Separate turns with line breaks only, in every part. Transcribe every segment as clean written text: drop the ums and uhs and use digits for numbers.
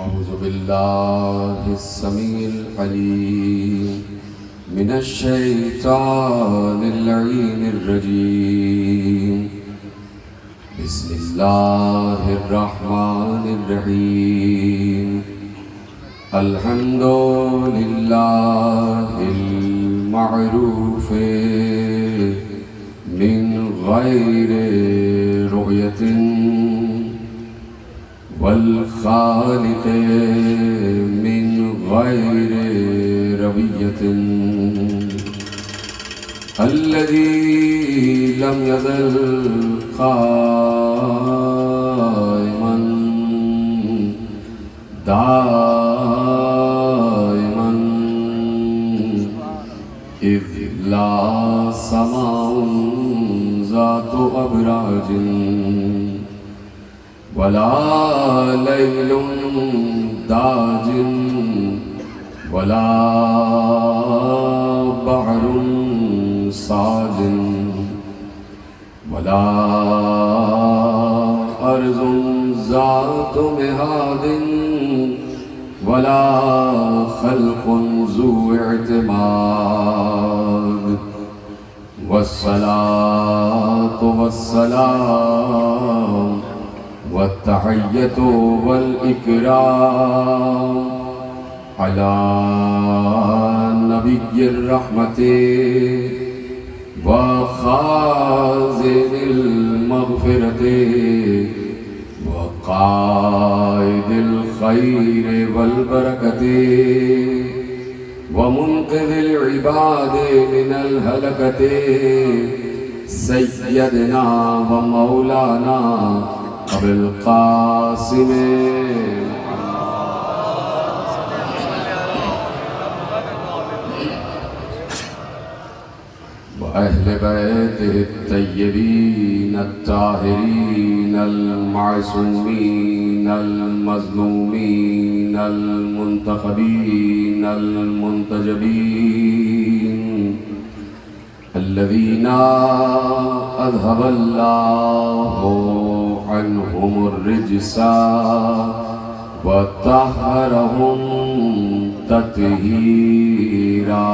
أعوذ بالله السميع العليم من الشيطان اللعين الرجيم. بسم الله الرحمن الرحيم. الحمد لله المعروف من غير رؤية والخالق من غير ربية الذي لم يزل قائما دائما إذ لا سماء ذات أبراج ولا ليل داج ولا بحر صاج ولا أرض ذات مهاد ولا خلق ذو اعتماد. والصلاة والسلام والتحية والإكرام على نبي الرحمة وخازن المغفرة وقائد الخير والبركة ومنقذ العباد من الهلكة سيدنا ومولانا أبي القاسم وأهل بيته الطيبين الطاهرين المعصومين المظلومين المنتخبين المنتجبين الذين أذهب الله عنهم الرجس وطهرهم تطهيرا.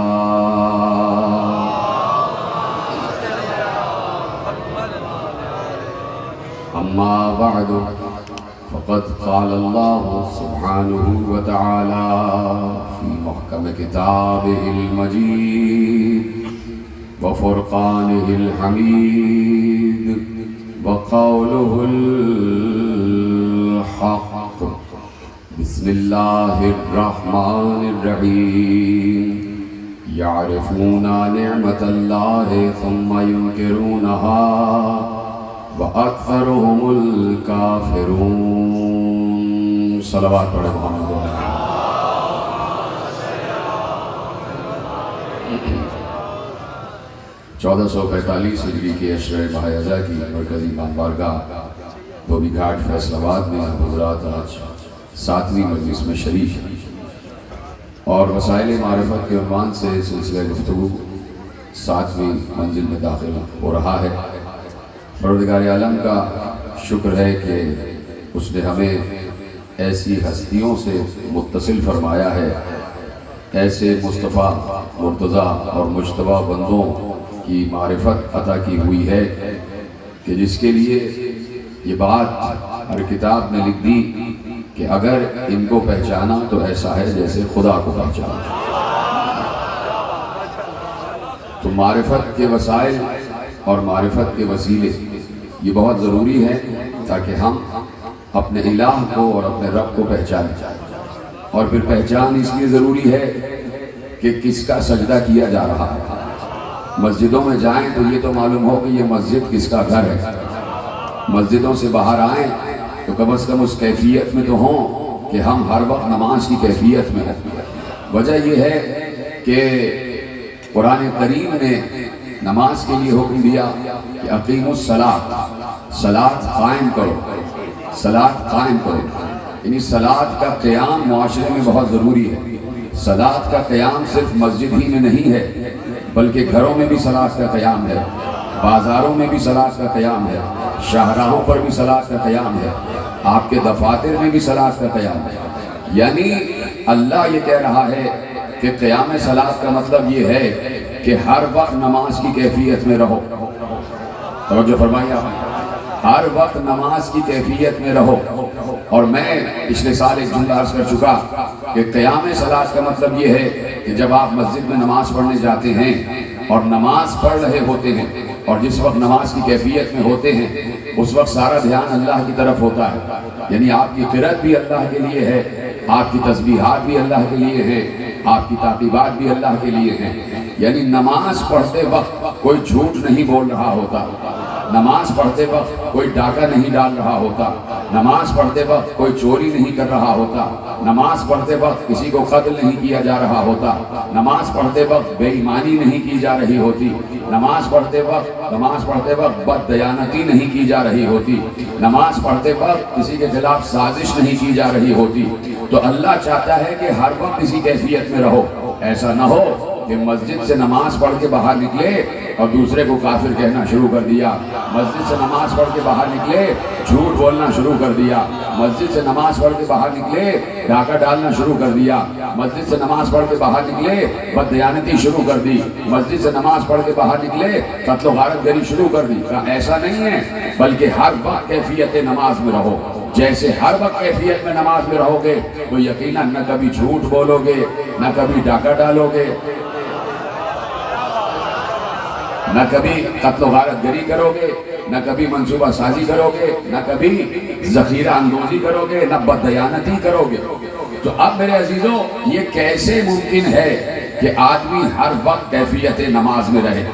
أما بعد فقد قال الله سبحانه وتعالى في محكم كتابه المجيد وفرقانه الحميد وقوله الحق. بسم الله الرحمن الرحيم. يعرفون نعمة الله ثم ينكرونها وأكثرهم الكافرون. صلوات پڑھیں محمد. 1445 ہجری کے عشرہ ماہ اذا کی مرکزی امام بارگاہ دھوبی گھاٹ فیصل آباد میں حضرات آج 7ویں مجلس میں شریک ہیں اور وسائل معرفت کے عنوان سے سلسلہ گفتگو 7ویں منزل میں داخل ہو رہا ہے. پروردگار عالم کا شکر ہے کہ اس نے ہمیں ایسی ہستیوں سے متصل فرمایا ہے، ایسے مصطفیٰ مرتضیٰ اور مجتبیٰ بندوں کی معرفت عطا کی ہوئی ہے کہ جس کے لیے یہ بات ہر کتاب میں لکھ دی کہ اگر ان کو پہچانا تو ایسا ہے جیسے خدا کو پہچانا. تو معرفت کے وسائل اور معرفت کے وسیلے یہ بہت ضروری ہے تاکہ ہم اپنے الہ کو اور اپنے رب کو پہچانیں. اور پھر پہچان اس لیے ضروری ہے کہ کس کا سجدہ کیا جا رہا ہے. مسجدوں میں جائیں تو یہ تو معلوم ہو کہ یہ مسجد کس کا گھر ہے. مسجدوں سے باہر آئیں تو کم از کم اس کیفیت میں تو ہوں کہ ہم ہر وقت نماز کی کیفیت میں ہیں. وجہ یہ ہے کہ قرآن کریم نے نماز کے لیے حکم دیا کہ اقیموا الصلاۃ، صلاۃ قائم کرو، صلاۃ قائم کرو. یعنی صلاۃ کا قیام معاشرے میں بہت ضروری ہے. صلاۃ کا قیام صرف مسجد ہی میں نہیں ہے بلکہ گھروں میں بھی صلاۃ کا قیام ہے، بازاروں میں بھی صلاۃ کا قیام ہے، شاہراہوں پر بھی صلاۃ کا قیام ہے، آپ کے دفاتر میں بھی صلاۃ کا قیام ہے. یعنی اللہ یہ کہہ رہا ہے کہ قیام صلاۃ کا مطلب یہ ہے کہ ہر وقت نماز کی کیفیت میں رہو. توجہ فرمائیے آپ، ہر وقت نماز کی کیفیت میں رہو. اور میں پچھلے سال ایک جملہ عرض کر چکا کہ قیام صلاۃ کا مطلب یہ ہے کہ جب آپ مسجد میں نماز پڑھنے جاتے ہیں اور نماز پڑھ رہے ہوتے ہیں اور جس وقت نماز کی کیفیت میں ہوتے ہیں اس وقت سارا دھیان اللہ کی طرف ہوتا ہے. یعنی آپ کی قرأت بھی اللہ کے لیے ہے، آپ کی تسبیحات بھی اللہ کے لیے ہے، آپ کی تعقیبات بھی اللہ کے لیے ہیں. یعنی نماز پڑھتے وقت کوئی جھوٹ نہیں بول رہا ہوتا، نماز پڑھتے وقت کوئی ڈاکہ نہیں ڈال رہا ہوتا، نماز پڑھتے وقت کوئی چوری نہیں کر رہا ہوتا، نماز پڑھتے وقت کسی کو قتل نہیں کیا جا رہا ہوتا، نماز پڑھتے وقت بے ایمانی نہیں کی جا رہی ہوتی، نماز پڑھتے وقت بد دیانتی نہیں کی جا رہی ہوتی، نماز پڑھتے وقت کسی کے خلاف سازش نہیں کی جا رہی ہوتی. تو اللہ چاہتا ہے کہ ہر وقت اسی کیفیت میں رہو. ایسا نہ ہو کہ مسجد سے نماز پڑھ کے باہر نکلے اور دوسرے کو کافر کہنا شروع کر دیا، مسجد سے نماز پڑھ کے باہر نکلے جھوٹ بولنا شروع کر دیا، مسجد سے نماز پڑھ کے باہر نکلے ڈاکہ ڈالنا شروع کر دیا، مسجد سے نماز پڑھ کے باہر نکلے بد دیانتی شروع کر دی، مسجد سے نماز پڑھ کے باہر نکلے قتل و غارت گری شروع کر دی. ایسا نہیں ہے، بلکہ ہر وقت کیفیت نماز میں رہو. جیسے ہر وقت کیفیت میں نماز میں رہو گے تو یقیناً نہ کبھی جھوٹ بولو گے، نہ کبھی ڈاکہ ڈالو گے، نہ کبھی قتل و غارت گری کرو گے، نہ کبھی منصوبہ سازی کرو گے، نہ کبھی ذخیرہ اندوزی کرو گے، نہ بد دیانتی کرو گے. تو اب میرے عزیزوں یہ کیسے ممکن ہے کہ آدمی ہر وقت کیفیت نماز میں رہے؟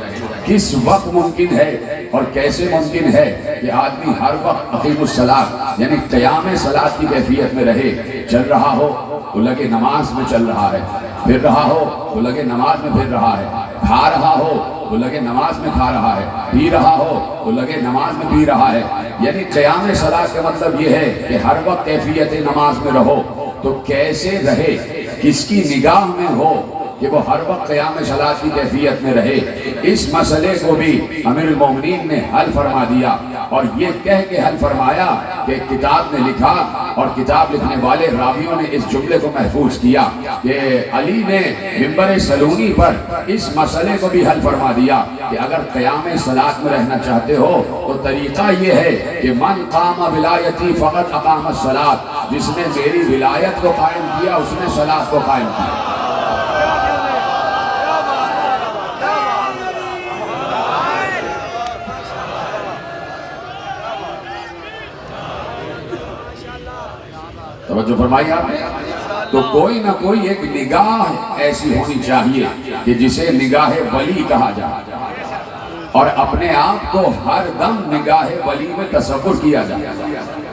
کس وقت ممکن ہے اور کیسے ممکن ہے کہ آدمی ہر وقت اقیم الصلاۃ یعنی قیام صلاۃ کی کیفیت میں رہے؟ چل رہا ہو تو لگے نماز میں چل رہا ہے، پھر رہا ہو تو لگے نماز میں پھر رہا ہے، کھا رہا ہو تو لگے نماز میں کھا رہا ہے، پی رہا ہو تو لگے نماز میں پی رہا ہے. یعنی قیام صلاۃ کا مطلب یہ ہے کہ ہر وقت کیفیت نماز میں رہو. تو کیسے رہے؟ کس کی نگاہ میں ہو کہ وہ ہر وقت قیام صلاۃ کی کیفیت میں رہے؟ اس مسئلے کو بھی امیر المومنین نے حل فرما دیا، اور یہ کہہ کے حل فرمایا کہ کتاب نے لکھا اور کتاب لکھنے والے راویوں نے اس جملے کو محفوظ کیا کہ علی نے منبر سلونی پر اس مسئلے کو بھی حل فرما دیا کہ اگر قیام صلاۃ میں رہنا چاہتے ہو تو طریقہ یہ ہے کہ من قام ولایتی فقط اقام الصلاۃ، جس نے میری ولایت کو قائم کیا اس نے صلاۃ کو قائم کیا. توجہ فرمائی آپ نے؟ تو کوئی نہ کوئی ایک نگاہ ایسی ہونی چاہیے کہ جسے نگاہ ولی کہا جائے، اور اپنے آپ کو ہر دم نگاہ ولی میں تصور کیا جائے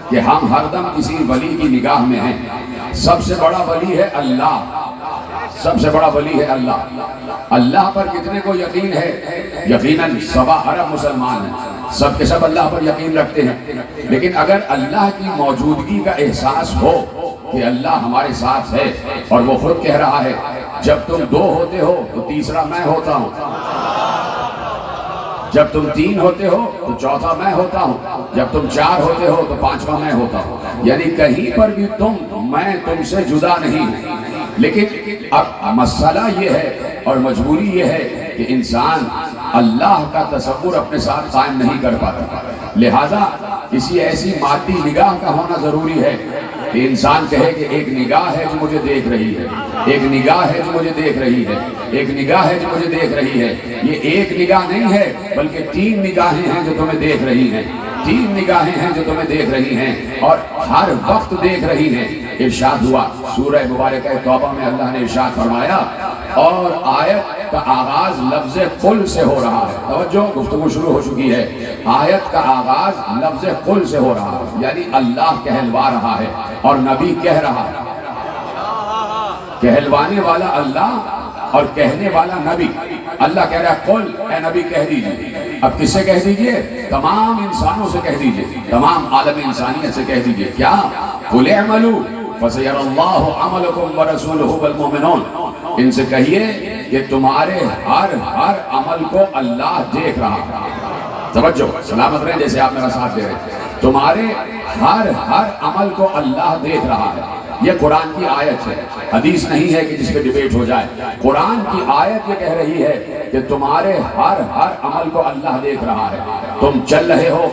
کہ ہم ہر دم کسی ولی کی نگاہ میں ہیں. سب سے بڑا ولی ہے اللہ، سب سے بڑا ولی ہے اللہ. اللہ پر کتنے کو یقین ہے؟ یقیناً 7 ارب مسلمان ہیں، سب کے سب اللہ پر یقین رکھتے ہیں. لیکن اگر اللہ کی موجودگی کا احساس ہو کہ اللہ ہمارے ساتھ ہے، اور وہ خود کہہ رہا ہے جب تم 2 ہوتے ہو تو تیسرا میں ہوتا ہوں، جب تم 3 ہوتے ہو تو چوتھا میں ہوتا ہوں، جب تم 4 ہوتے ہو تو 5واں میں ہوتا ہوں. یعنی کہیں پر بھی میں تم سے جدا نہیں ہوں. لیکن اب مسئلہ یہ ہے اور مجبوری یہ ہے کہ انسان اللہ کا تصور اپنے ساتھ قائم نہیں کر پاتا. لہذا کسی ایسی مادی نگاہ کا ہونا ضروری ہے کہ انسان کہے کہ ایک نگاہ ہے جو مجھے دیکھ رہی ہے، ایک نگاہ ہے جو مجھے دیکھ رہی ہے، ایک نگاہ ہے جو مجھے دیکھ رہی ہے. یہ ایک نگاہ نہیں ہے بلکہ 3 نگاہیں ہیں جو تمہیں دیکھ رہی ہیں، 3 نگاہیں ہیں جو تمہیں دیکھ رہی ہیں اور ہر وقت دیکھ رہی ہیں. ارشاد ہوا سورہ مبارکہ توبہ میں اللہ نے ارشاد فرمایا، اور آیت کا آغاز لفظ قل سے ہو رہا ہے. توجہ، گفتگو شروع ہو چکی ہے. آیت کا آغاز لفظ قل سے ہو رہا ہے، یعنی اللہ کہلوا رہا ہے اور نبی کہہ رہا ہے. کہلوانے والا اللہ اور کہنے والا نبی. اللہ کہہ رہا ہے قل، اے نبی کہہ دیجئے. اب کس سے کہہ دیجئے؟ تمام انسانوں سے کہہ دیجئے، تمام عالم انسانیت سے کہہ دیجئے. کیا؟ قل اعملوا فسيرى الله عملكم ورسوله والمؤمنون. ان سے کہیے کہ تمہارے ہر عمل کو اللہ دیکھ رہا ہے. توجہ، سلامت رہیں جیسے آپ میرا ساتھ دے رہے ہیں. تمہارے ہر عمل کو اللہ دیکھ رہا ہے یہ قرآن کی آیت ہے، حدیث نہیں ہے کہ جس پہ ڈیبیٹ ہو جائے۔ قرآن کی آیت یہ کہہ رہی ہے کہ تمہارے ہر عمل کو اللہ دیکھ رہا ہے۔ تم چل رہے ہو،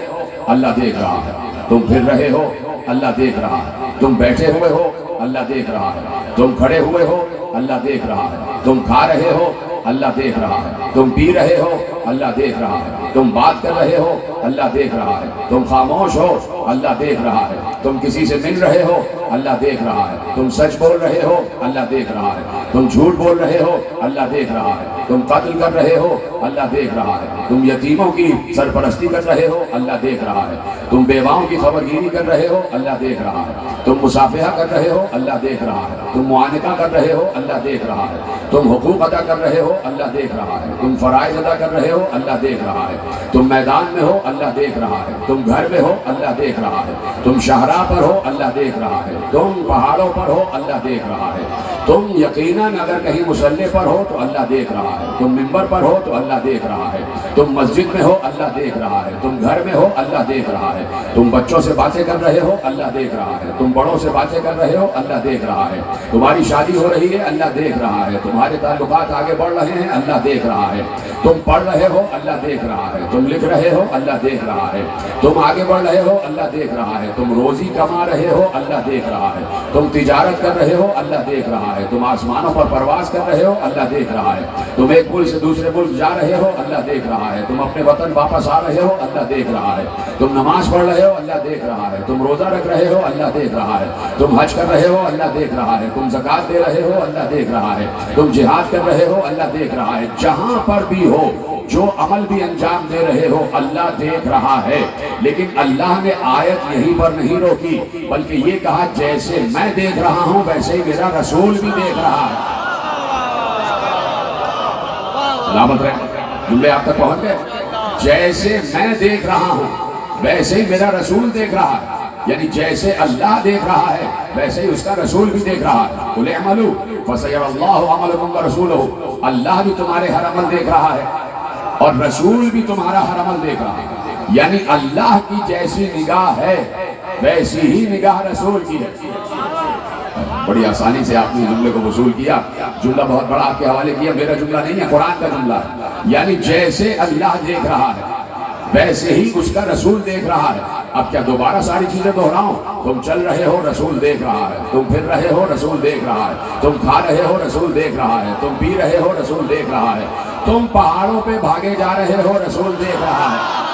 اللہ دیکھ رہا ہے۔ تم پھر رہے ہو، اللہ دیکھ رہا ہے۔ تم بیٹھے ہوئے ہو، اللہ دیکھ رہا ہے۔ تم کھڑے ہوئے ہو، اللہ دیکھ رہا ہے۔ تم کھا رہے ہو، اللہ دیکھ رہا ہے۔ تم پی رہے ہو، اللہ دیکھ رہا ہے۔ تم بات کر رہے ہو، اللہ دیکھ رہا ہے۔ تم خاموش ہو، اللہ دیکھ رہا ہے۔ تم کسی سے مل رہے ہو، اللہ دیکھ رہا ہے۔ تم سچ بول رہے ہو، اللہ دیکھ رہا ہے۔ تم جھوٹ بول رہے ہو، اللہ دیکھ رہا ہے۔ تم قتل کر رہے ہو، اللہ دیکھ رہا ہے۔ تم یتیموں کی سرپرستی کر رہے ہو، اللہ دیکھ رہا ہے۔ تم بیواؤں کی خبرگیری کر رہے ہو، اللہ دیکھ رہا ہے۔ تم مصافحہ کر رہے ہو، اللہ دیکھ رہا ہے۔ تم معانقہ کر رہے ہو، اللہ دیکھ رہا ہے۔ تم حقوق ادا کر رہے ہو، اللہ دیکھ رہا ہے۔ تم فرائض ادا کر رہے ہو، اللہ دیکھ رہا ہے۔ تم میدان میں ہو، اللہ دیکھ رہا ہے۔ تم گھر میں ہو، اللہ دیکھ رہا ہے۔ تم شاہراہ پر ہو، اللہ دیکھ رہا ہے۔ تم پہاڑوں پر ہو، اللہ دیکھ رہا ہے۔ تم یقیناً اگر کہیں مصلی پر ہو تو اللہ دیکھ رہا ہے۔ تم ممبر پر ہو تو اللہ دیکھ رہا ہے۔ تم مسجد میں ہو، اللہ دیکھ رہا ہے۔ تم گھر میں ہو، اللہ دیکھ رہا ہے۔ تم بچوں سے باتیں کر رہے ہو، اللہ دیکھ رہا ہے۔ تم بڑوں سے باتیں کر رہے ہو، اللہ دیکھ رہا ہے۔ تمہاری شادی ہو رہی ہے، اللہ دیکھ رہا ہے۔ تمہارے تعلقات آگے بڑھ رہے ہیں، اللہ دیکھ رہا ہے۔ تم پڑھ رہے ہو، اللہ دیکھ رہا ہے۔ تم لکھ رہے ہو، اللہ دیکھ رہا ہے۔ تم آگے بڑھ رہے ہو، اللہ دیکھ رہا ہے۔ تم روزی کما رہے ہو، اللہ دیکھ رہا ہے۔ تم تجارت کر رہے ہو، اللہ دیکھ رہا ہے۔ تم آسمانوں پر پرواز کر رہے ہو، اللہ دیکھ رہا ہے۔ تم ایک ملک سے دوسرے ملک جا رہے ہو، اللہ دیکھ رہا ہے۔ تم اپنے وطن واپس آ رہے ہو، اللہ دیکھ رہا ہے۔ تم نماز پڑھ رہے ہو، اللہ دیکھ رہا ہے۔ تم روزہ رکھ رہے ہو، اللہ دیکھ رہا ہے۔ تم حج کر رہے ہو، اللہ دیکھ رہا ہے۔ تم زکوٰۃ دے رہے ہو، اللہ دیکھ رہا ہے۔ تم جہاد کر رہے ہو، اللہ دیکھ رہا ہے۔ جہاں پر بھی ہو، جو عمل بھی انجام دے رہے ہو، اللہ دیکھ رہا ہے۔ لیکن اللہ نے آیت یہیں پر نہیں روکی، بلکہ یہ کہا جیسے میں دیکھ رہا ہوں ویسے ہی میرا رسول بھی دیکھ رہا ہے۔ سلامت رہے، جملے آپ تک پہنچ گئے۔ جیسے میں دیکھ رہا ہوں ویسے ہی میرا رسول دیکھ رہا ہے، یعنی جیسے اللہ دیکھ رہا ہے ویسے ہی اس کا رسول بھی دیکھ رہا ہے۔ قُلِ اعْمَلُوا فَسَيَرَى اللَّهُ عَمَلَكُمْ وَرَسُولُهُ، اللہ بھی تمہارے ہر عمل دیکھ رہا ہے اور رسول بھی تمہارا ہر عمل دیکھ رہا ہے۔ یعنی اللہ کی جیسی نگاہ ہے ویسی ہی نگاہ رسول کی ہے۔ بڑی آسانی سے آپ نے جملے کو وصول کیا۔ جملہ بہت بڑا آپ کے حوالے کیا، میرا جملہ نہیں ہے، قرآن کا جملہ ہے۔ یعنی جیسے اللہ دیکھ رہا ہے ویسے ہی اس کا رسول دیکھ رہا ہے۔ اب کیا دوبارہ ساری چیزیں دہراؤں؟ تم چل رہے ہو، رسول دیکھ رہا ہے۔ تم پھر رہے ہو، رسول دیکھ رہا ہے۔ تم کھا رہے ہو، رسول دیکھ رہا ہے۔ تم پی رہے ہو، رسول دیکھ رہا ہے۔ تم پہاڑوں پہ بھاگے جا رہے ہو، رسول دیکھ رہا ہے۔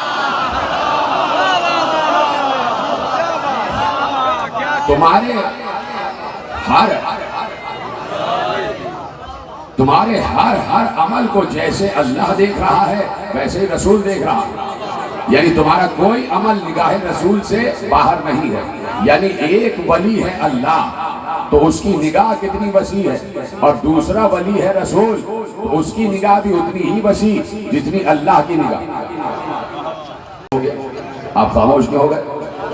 تمہارے ہر عمل کو جیسے اللہ دیکھ رہا ہے ویسے ہی رسول دیکھ رہا ہے۔ یعنی تمہارا کوئی عمل نگاہ رسول سے باہر نہیں ہے۔ یعنی ایک ولی ہے اللہ، تو اس کی نگاہ کتنی وسیع ہے، اور دوسرا ولی ہے رسول، تو اس کی نگاہ بھی اتنی ہی وسیع جتنی اللہ کی نگاہ۔ آپ خاموش کیوں ہو گئے؟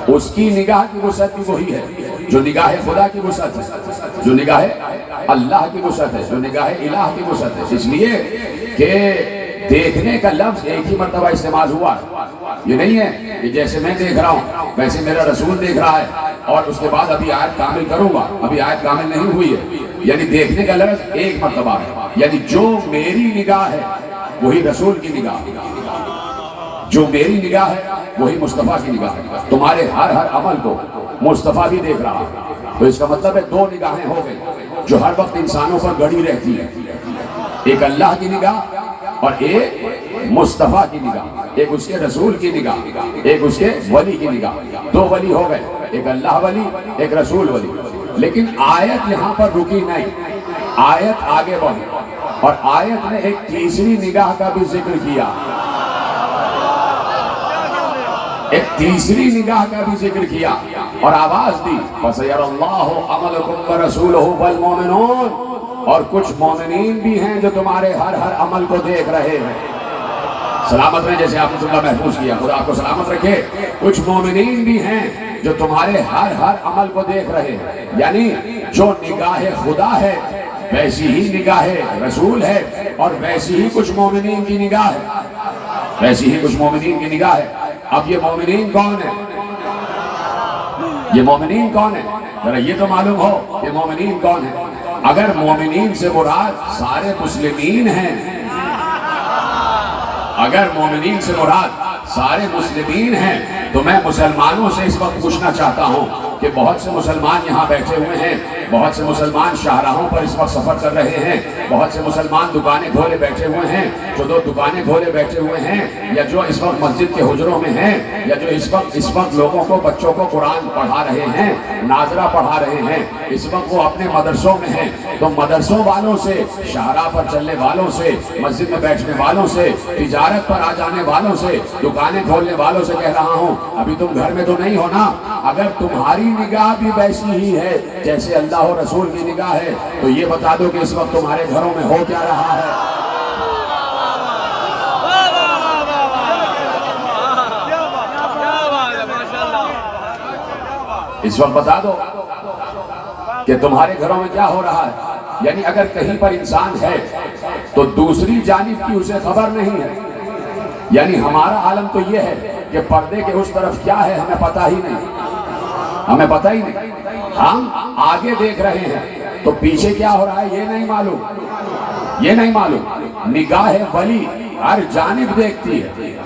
اس کی نگاہ کی وسعت بھی وہی ہے جو نگاہ خدا کی وسعت ہے، جو نگاہ اللہ کی وسعت ہے، جو نگاہ الہ کی وسعت ہے۔ اس لیے کہ دیکھنے کا لفظ ایک ہی مرتبہ استعمال ہوا ہے۔ یہ نہیں ہے کہ جیسے میں دیکھ رہا ہوں ویسے میرا رسول دیکھ رہا ہے اور اس کے بعد ابھی آیت کامل کروں گا، ابھی آیت کامل نہیں ہوئی ہے۔ یعنی دیکھنے کا لفظ ایک مرتبہ ہے، یعنی جو میری نگاہ ہے وہی رسول کی نگاہ، جو میری نگاہ ہے وہی مصطفیٰ کی نگاہ ہے۔ تمہارے ہر عمل کو مصطفیٰ بھی دیکھ رہا ہے۔ تو اس کا مطلب ہے دو نگاہیں ہو گئی جو ہر وقت انسانوں پر گڑی رہتی ہے، ایک اللہ کی نگاہ اور ایک مصطفیٰ کی نگاہ، ایک اس کے رسول کی نگاہ، ایک اس کے ولی کی نگاہ۔ دو ولی ہو گئے، ایک اللہ ولی، ایک رسول ولی۔ لیکن آیت یہاں پر رکی نہیں، آیت آگے بڑھی اور آیت نے ایک تیسری نگاہ کا بھی ذکر کیا، ایک تیسری نگاہ کا بھی ذکر کیا اور آواز دی فَسَيَرَى اللَّهُ عَمَلَكُمْ وَرَسُولُهُ وَالْمُؤْمِنُونَ، اور کچھ مومنین بھی ہیں جو تمہارے ہر عمل کو دیکھ رہے ہیں۔ سلامت رہیں، جیسے آپ نے جملہ محفوظ کیا، خدا آپ کو سلامت رکھے۔ کچھ مومنین بھی ہیں جو تمہارے ہر عمل کو دیکھ رہے ہیں، یعنی جو نگاہ خدا ہے ویسی ہی نگاہ رسول ہے اور ویسی ہی کچھ مومنین کی نگاہ ہے، ویسی ہی کچھ مومنین کی نگاہ ہے۔ اب یہ مومنین کون ہیں؟ یہ مومنین کون ہے؟ ذرا یہ تو معلوم ہو کہ مومنین کون ہے۔ اگر مومنین سے مراد سارے مسلمین ہیں، اگر مومنین سے مراد سارے مسلمین ہیں تو میں مسلمانوں سے اس وقت پوچھنا چاہتا ہوں کہ بہت سے مسلمان یہاں بیٹھے ہوئے ہیں، بہت سے مسلمان شاہراہوں پر اس وقت سفر کر رہے ہیں، بہت سے مسلمان دکانیں کھولے بیٹھے ہوئے ہیں، جو دو دکانیں کھولے بیٹھے ہوئے ہیں، یا جو اس وقت مسجد کے حجروں میں ہیں، یا جو اس وقت لوگوں کو، بچوں کو قرآن پڑھا رہے ہیں، ناظرہ پڑھا رہے ہیں، اس وقت وہ اپنے مدرسوں میں ہیں، تو مدرسوں والوں سے، شاہراہ پر چلنے والوں سے، مسجد میں بیٹھنے والوں سے، تجارت پر آ جانے والوں سے، دکانیں کھولنے والوں سے کہہ رہا ہوں، ابھی تم گھر میں تو نہیں ہو نا؟ اگر تمہاری نگاہ بھی ویسی ہی ہے جیسے اللہ و رسول کی نگاہ ہے تو یہ بتا دو کہ اس وقت تمہارے گھروں میں ہو کیا رہا ہے؟ اس وقت بتا دو کہ تمہارے گھروں میں کیا ہو رہا ہے۔ یعنی اگر کہیں پر انسان ہے تو دوسری جانب کی اسے خبر نہیں ہے۔ یعنی ہمارا عالم تو یہ ہے کہ پردے کے اس طرف کیا ہے ہمیں پتہ ہی نہیں، ہمیں پتہ ہی نہیں۔ ہم آگے دیکھ رہے ہیں تو پیچھے کیا ہو رہا ہے یہ نہیں معلوم، یہ نہیں معلوم۔ نگاہ ولی ہر جانب دیکھتی ہے،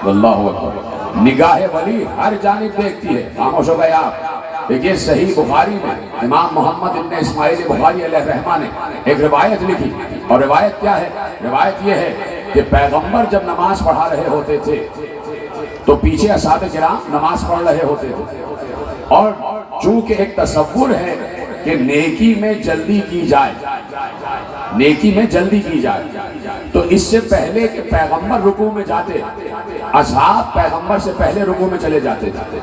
اللہ اکبر، نگاہ ولی ہر جانب دیکھتی ہے۔ خاموش ہو گئے آپ؟ دیکھیے صحیح بخاری میں امام محمد ابن اسماعیل بخاری علیہ الرحمہ نے ایک روایت لکھی، اور روایت کیا ہے؟ روایت یہ ہے کہ پیغمبر جب نماز پڑھا رہے ہوتے تھے تو پیچھے اصحاب کرام نماز پڑھ رہے ہوتے تھے، اور چونکہ ایک تصور ہے کہ نیکی میں جلدی کی جائے، نیکی میں جلدی کی جائے، تو اس سے پہلے کہ پیغمبر رکوع میں جاتے، اصحاب پیغمبر سے پہلے رکوع میں چلے جاتے تھے،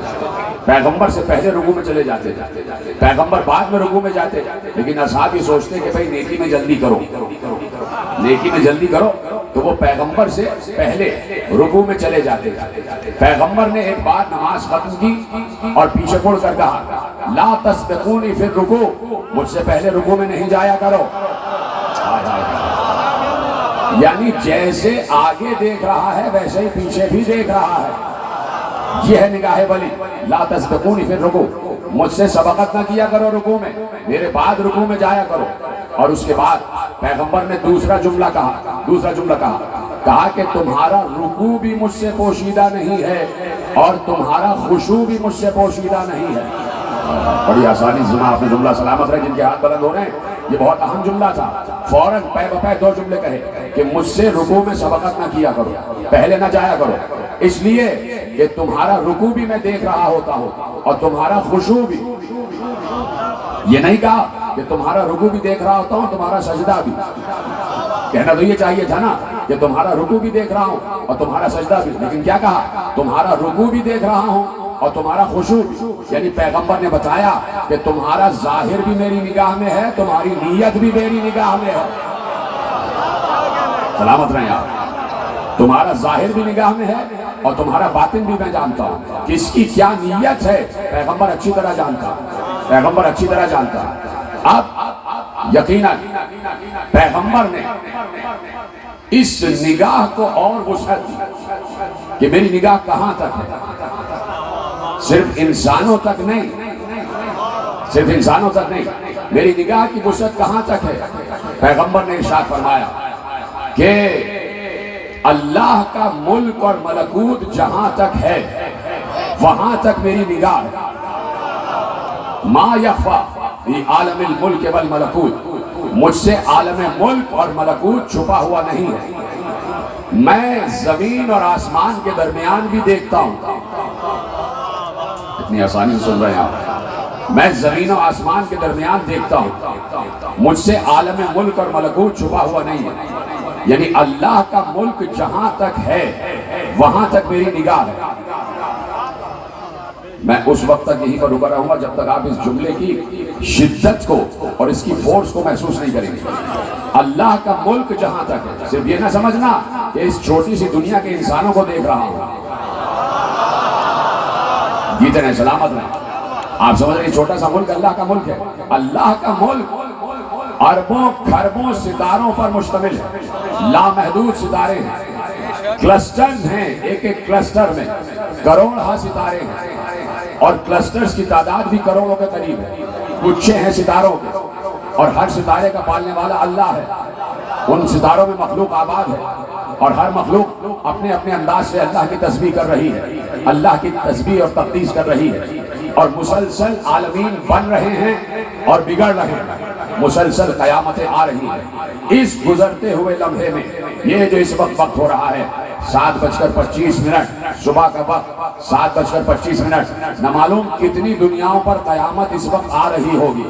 پیغمبر سے پہلے رکوع میں چلے جاتے تھے، پیغمبر بعد میں رکوع میں جاتے، لیکن اصحاب یہ سوچتے کہ بھئی نیکی میں جلدی کرو، نیکی میں جلدی کرو، تو وہ پیغمبر سے پہلے رکوع میں چلے جاتے۔ پیغمبر نے ایک بار نماز ختم کی اور پیچھے مڑ کر کہا لا تسبقونی فی الرکوع، مجھ سے پہلے رکوع میں نہیں جایا کرو۔ یعنی جیسے آگے دیکھ رہا ہے ویسے ہی پیچھے بھی دیکھ رہا ہے۔ یہ ہے نگاہ ولی، لا تسبقونی فی الرکوع، مجھ سے سبقت نہ کیا کرو رکوع میں، میرے بعد رکوع میں جایا کرو۔ اور اس کے بعد پیغمبر نے دوسرا جملہ کہا کہ تمہارا رکوع بھی مجھ سے پوشیدہ نہیں ہے اور تمہارا خشوع بھی مجھ سے پوشیدہ نہیں ہے۔ بڑی آسانی سے آپ نے جملہ سلامت رہے، جن کے ہاتھ بلند ہو رہے ہیں، یہ بہت اہم جملہ تھا۔ فوراً پے بپے دو جملے کہے کہ مجھ سے رکوع میں سبقت نہ کیا کرو، پہلے نہ جایا کرو، اس لیے کہ تمہارا رکوع بھی میں دیکھ رہا ہوتا ہوں اور تمہارا خشوع بھی۔ یہ نہیں کہا کہ تمہارا رکوع بھی دیکھ رہا ہوتا ہوں، تمہارا سجدہ بھی۔ کہنا تو یہ چاہیے تھا نا کہ تمہارا رکوع بھی دیکھ رہا ہوں اور تمہارا سجدہ بھی، لیکن کیا کہا؟ تمہارا رکوع بھی دیکھ رہا ہوں اور تمہارا خشوع بھی۔ یعنی پیغمبر نے بتایا کہ تمہارا ظاہر بھی میری نگاہ میں ہے، تمہاری نیت بھی میری نگاہ میں ہے۔ سلامت رہیں آپ، تمہارا ظاہر بھی نگاہ میں ہے اور تمہارا باطن بھی میں جانتا ہوں، کس کی کیا نیت ہے پیغمبر اچھی طرح جانتا، پیغمبر اچھی طرح جانتا۔ اب یقیناً پیغمبر نے اس نگاہ کو اور وسعت دی کہ میری نگاہ کہاں تک ہے، صرف انسانوں تک نہیں، صرف انسانوں تک نہیں، میری نگاہ کی وسعت کہاں تک ہے۔ پیغمبر نے ارشاد فرمایا کہ اللہ کا ملک اور ملکوت جہاں تک ہے وہاں تک میری نگاہ ہے۔ ما یخفی فی عالم الملک والملکوت، مجھ سے عالم ملک اور ملکوت چھپا ہوا نہیں ہے، میں زمین اور آسمان کے درمیان بھی دیکھتا ہوں۔ اتنی آسانی سے سن رہے ہیں آپ، میں زمین و آسمان کے درمیان دیکھتا ہوں، مجھ سے عالم ملک اور ملکوت چھپا ہوا نہیں ہے۔ یعنی اللہ کا ملک جہاں تک ہے وہاں تک میری نگاہ ہے۔ میں اس وقت تک یہیں پر رکا رہوں گا جب تک آپ اس جملے کی شدت کو اور اس کی فورس کو محسوس نہیں کریں گے۔ اللہ کا ملک جہاں تک ہے، صرف یہ نہ سمجھنا کہ اس چھوٹی سی دنیا کے انسانوں کو دیکھ رہا ہوں۔ جیتے رہیں، سلامت رہیں۔ آپ سمجھ رہے چھوٹا سا ملک اللہ کا ملک ہے، اللہ کا ملک اربوں کھربوں ستاروں پر مشتمل ہے، لامحدود ستارے ہیں، کلسٹرز ہیں، ایک ایک کلسٹر میں کروڑ ستارے ہیں۔ اور کلسٹرز کی تعداد بھی کروڑوں کے قریب ہے، گچھے ہیں ستاروں کے، اور ہر ستارے کا پالنے والا اللہ ہے۔ ان ستاروں میں مخلوق آباد ہے، اور ہر مخلوق اپنے اپنے انداز سے اللہ کی تسبیح کر رہی ہے، اللہ کی تسبیح اور تقدیس کر رہی ہے، اور مسلسل عالمین بن رہے ہیں اور بگڑ رہے ہیں، مسلسل قیامتیں آ رہی ہیں۔ اس گزرتے ہوئے لمحے میں یہ جو اس وقت ہو رہا ہے 7:25 صبح کا وقت، 7:25، نہ معلوم کتنی دنیاؤں پر قیامت اس وقت آ رہی ہوگی۔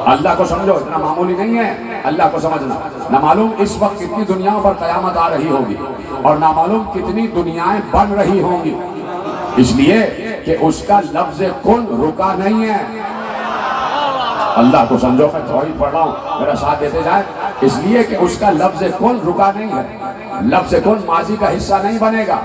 اللہ کو سمجھو، اتنا معمولی نہیں ہے اللہ کو سمجھنا۔ نہ معلوم اس وقت کتنی دنیاؤں پر قیامت آ رہی ہوگی، اور نہ معلوم کتنی دنیایں بن رہی ہوں گی، اس لیے کہ اس کا لفظ کن رکا نہیں ہے۔ اللہ کو سمجھو، میں تھوڑی پڑھ رہا ہوں، میرا ساتھ دیتے جائیں۔ اس لیے کہ اس کا لفظ کن رکا نہیں ہے، لفظ کن ماضی کا حصہ نہیں بنے گا۔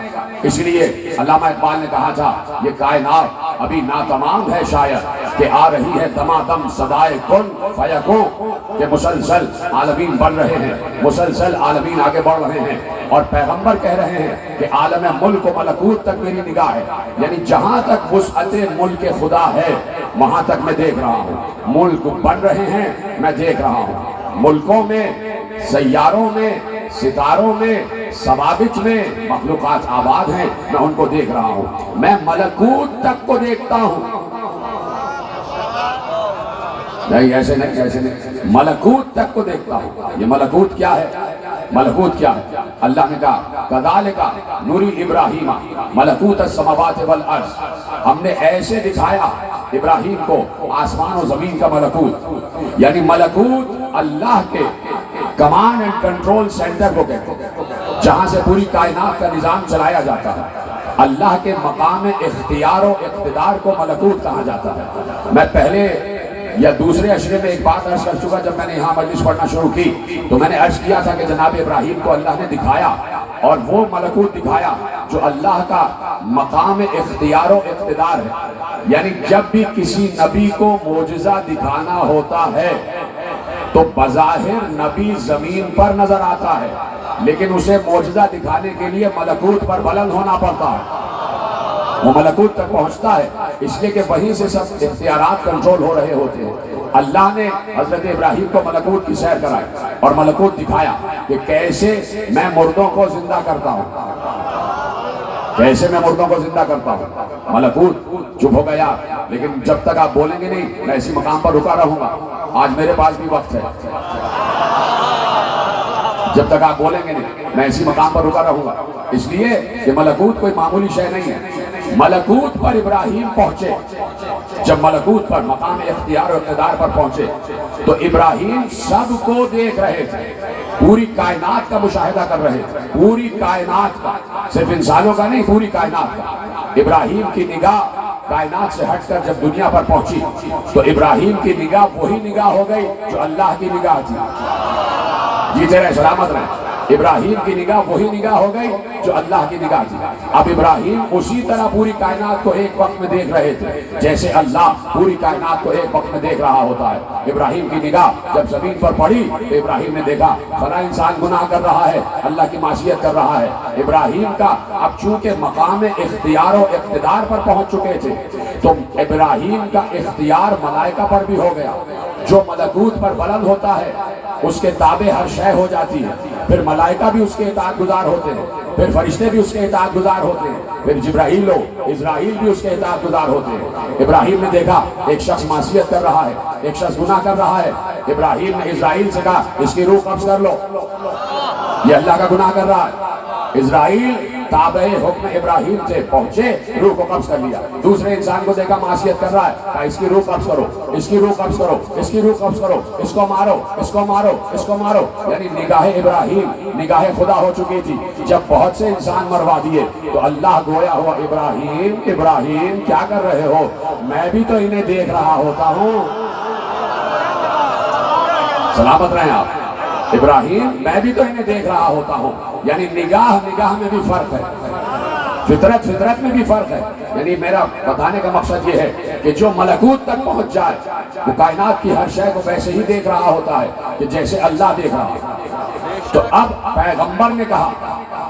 اس لیے علامہ اقبال نے کہا تھا یہ کائنات ابھی ناتمام ہے شاید، کہ آ رہی ہے دمادم صدائے کن فیکون، کہ مسلسل عالمین بن رہے ہیں، مسلسل عالمین آگے بڑھ رہے ہیں، اور پیغمبر کہہ رہے ہیں کہ عالم ملک و ملکوت تک میری نگاہ ہے، یعنی جہاں تک وسعت ملک خدا ہے وہاں تک میں دیکھ رہا ہوں۔ ملک بن رہے ہیں، میں دیکھ رہا ہوں، ملکوں میں، سیاروں میں، ستاروں میں، ثوابت میں مخلوقات آباد ہیں، میں ان کو دیکھ رہا ہوں، میں ملکوت تک کو دیکھتا ہوں۔ نہیں ایسے نہیں، ایسے نہیں، ملکوت تک کو دیکھتا ہوں۔ یہ ملکوت کیا ہے؟ ملکوت کیا ہے؟ اللہ نے کہا کذالک نوری ابراہیم ملکوت السماوات والارض، ہم نے ایسے دکھایا ابراہیم کو آسمان و زمین کا ملکوت، یعنی ملکوت اللہ کے کمانڈ اینڈ کنٹرول سینٹر کو کہتے ہیں، جہاں سے پوری کائنات کا نظام چلایا جاتا ہے۔ اللہ کے مقام اختیار و اقتدار کو ملکوت کہا جاتا ہے۔ میں پہلے یا دوسرے عشرے میں ایک بات عرض کر چکا، جب میں نے یہاں مجلس پڑھنا شروع کی تو میں نے عرض کیا تھا کہ جناب ابراہیم کو اللہ نے دکھایا، اور وہ ملکوت دکھایا جو اللہ کا مقام اختیار و اقتدار ہے۔ یعنی جب بھی کسی نبی کو معجزہ دکھانا ہوتا ہے تو بظاہر نبی زمین پر نظر آتا ہے، لیکن اسے معجزہ دکھانے کے لیے ملکوت پر بلند ہونا پڑتا ہے، وہ ملکوت تک پہنچتا ہے، اس لیے کہ وہیں سے سب اختیارات کنٹرول ہو رہے ہوتے ہیں۔ اللہ نے حضرت ابراہیم کو ملکوت کی سیر کرائی اور ملکوت دکھایا کہ کیسے میں مردوں کو زندہ کرتا ہوں، کیسے میں مردوں کو زندہ کرتا ہوں۔ ملکوت چپ ہو گیا، لیکن جب تک آپ بولیں گے نہیں میں اسی مقام پر رکا رہوں گا۔ آج میرے پاس بھی وقت ہے، جب تک آپ بولیں گے نہیں میں اسی مقام پر رکا رہوں گا، اس لیے کہ ملکوت کوئی معمولی شے نہیں ہے۔ ملکوت پر ابراہیم پہنچے، جب ملکوت پر مقام اختیار و اقتدار پر پہنچے تو ابراہیم سب کو دیکھ رہے تھے، پوری کائنات کا مشاہدہ کر رہے تھے، پوری کائنات کا، صرف انسانوں کا نہیں، پوری کائنات کا۔ ابراہیم کی نگاہ کائنات سے ہٹ کر جب دنیا پر پہنچی تو ابراہیم کی نگاہ وہی نگاہ ہو گئی جو اللہ کی نگاہ تھی۔ جیتے رہے، سلامت رہے۔ ابراہیم کی نگاہ وہی نگاہ ہو گئی جو اللہ کی نگاہ تھی۔ اب ابراہیم اسی طرح پوری کائنات کو ایک وقت میں دیکھ رہے تھے جیسے اللہ پوری کائنات کو ایک وقت میں دیکھ رہا ہوتا ہے۔ ابراہیم کی نگاہ جب زمین پر پڑی تو ابراہیم نے دیکھا فلاں انسان گناہ کر رہا ہے، اللہ کی معصیت کر رہا ہے۔ ابراہیم کا اب چونکہ مقام اختیار و اقتدار پر پہنچ چکے تھے تو ابراہیم کا اختیار ملائکہ پر بھی ہو گیا۔ جو ملکوت پر بلند ہوتا ہے اس کے تابع ہر شے ہو جاتی ہے، پھر ملائکہ بھی اس کے اطاعت گزار ہوتے ہیں، پھر فرشتے بھی اس کے اطاعت گزار ہوتے ہیں، پھر جبرائیل و اسرائیل بھی اس کے اطاعت گزار ہوتے ہیں۔ ابراہیم نے دیکھا ایک شخص معصیت کر رہا ہے، ایک شخص گناہ کر رہا ہے۔ ابراہیم نے اسرائیل سے کہا اس کی روح قبض کر لو، یہ اللہ کا گناہ کر رہا ہے۔ اسرائیل تابع حکم ابراہیم سے پہنچے، روح کو قبض کر لیا۔ دوسرے انسان کو دیکھا معصیت کر رہا ہے، کہا اس کی روح قبض کرو، اس کی روح قبض کرو، اس کی روح قبض کرو، اس کو مارو، اس کو مارو، اس کو مارو۔ یعنی نگاہ ابراہیم نگاہ خدا ہو چکی تھی۔ جب بہت سے انسان مروا دیے تو اللہ گویا ہوا ابراہیم ابراہیم کیا کر رہے ہو؟ میں بھی تو انہیں دیکھ رہا ہوتا ہوں۔ سلامت رہیں آپ۔ ابراہیم میں بھی تو انہیں دیکھ رہا ہوتا ہوں۔ یعنی نگاہ میں بھی فرق ہے، فطرت میں بھی فرق ہے۔ یعنی میرا بتانے کا مقصد یہ ہے کہ جو ملکوت تک پہنچ جائے وہ کائنات کی ہر شے کو ویسے ہی دیکھ رہا ہوتا ہے کہ جیسے اللہ دیکھ رہا ہے۔ تو اب پیغمبر نے کہا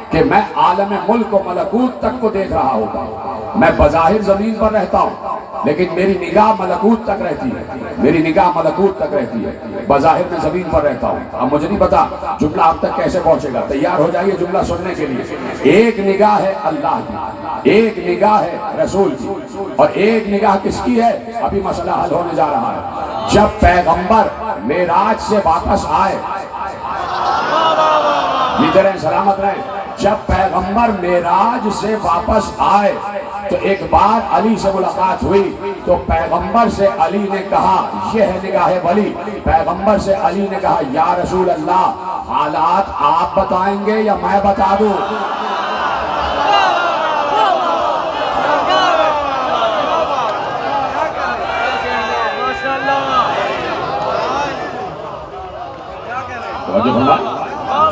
کہ میں عالم ملک و ملکوت تک کو دیکھ رہا ہوتا ہوں۔ میں بظاہر زمین پر رہتا ہوں لیکن میری نگاہ ملکوت تک رہتی ہے، میری نگاہ ملکوت تک رہتی ہے، بظاہر میں زمین پر رہتا ہوں۔ اب مجھے نہیں پتا جملہ آپ تک کیسے پہنچے گا، تیار ہو جائیے جملہ سننے کے لیے۔ ایک نگاہ ہے اللہ کی، ایک نگاہ ہے رسول کی، اور ایک نگاہ کس کی ہے؟ ابھی مسئلہ حل ہونے جا رہا ہے۔ جب پیغمبر معراج سے واپس آئے، جیتے رہیں سلامت رہیں، جب پیغمبر معراج سے واپس آئے تو ایک بار علی سے ملاقات ہوئی تو پیغمبر سے علی نے کہا، یہ ہے نگاہ ولی، پیغمبر سے علی نے کہا یا رسول اللہ حالات آپ بتائیں گے یا میں بتا دوں؟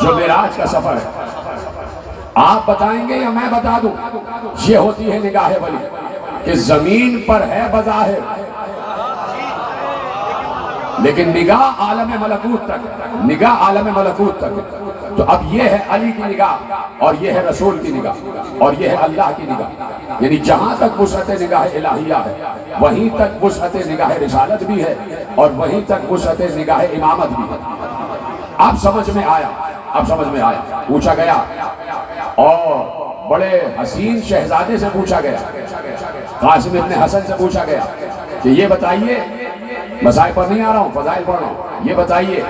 جو معراج کا سفر ہے آپ بتائیں گے یا میں بتا دوں؟ یہ ہوتی ہے نگاہ ولی کہ زمین پر ہے بظاہر لیکن نگاہ عالم ملکوت تک، نگاہ عالم ملکوت تک۔ تو اب یہ ہے علی کی نگاہ اور یہ ہے رسول کی نگاہ اور یہ ہے اللہ کی نگاہ، یعنی جہاں تک وسعت نگاہ الہیہ ہے وہیں تک وسعت نگاہ رسالت بھی ہے اور وہیں تک وسعت نگاہ امامت بھی ہے۔ اب سمجھ میں آیا، اب سمجھ میں آیا۔ پوچھا گیا اور بڑے حسین شہزادے سے پوچھا گیا، قاسم ابن حسن سے پوچھا گیا کہ یہ بتائیے، مسائل پر نہیں آ رہا ہوں، فضائل پڑھ رہا ہوں، یہ بتائیے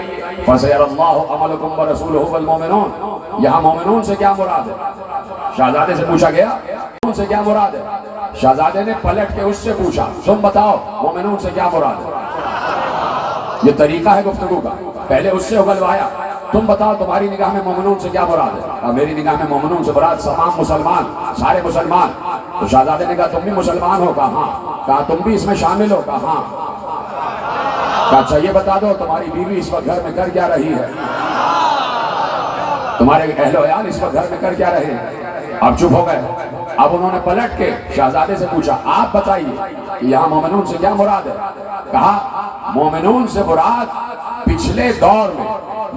فَسَيَرَ اللَّهُ عَمَلَكُمْ وَرَسُولُهُ وَالْمُؤْمِنُونَ، یہاں مومنون سے کیا مراد ہے؟ شہزادے سے پوچھا گیا مومنون سے کیا مراد ہے؟ شہزادے نے پلٹ کے اس سے پوچھا تم بتاؤ مومنون سے کیا مراد ہے؟ یہ طریقہ ہے گفتگو کا، پہلے اس سے اگلوایا تم بتاؤ تمہاری نگاہ میں مومنون سے کیا مراد ہے؟ اور میری نگاہ میں مومنون سے مراد تمام مسلمان، سارے مسلمان۔ تو شہزادے نے کہا تم بھی مسلمان ہو؟ کہا ہاں۔ کہا تم بھی اس میں شامل ہو؟ کہا ہاں۔ کہا اچھا یہ بتا دو تمہاری بیوی اس وقت گھر میں کر کیا رہی ہے؟ تمہارے اہل و عیال اس وقت گھر میں کر کیا رہے ہیں؟ اب چپ ہو گئے۔ اب انہوں نے پلٹ کے شہزادے سے پوچھا آپ بتائیے کہ یہاں مومنون سے کیا مراد ہے؟ کہا مومنون سے مراد پچھلے دور میں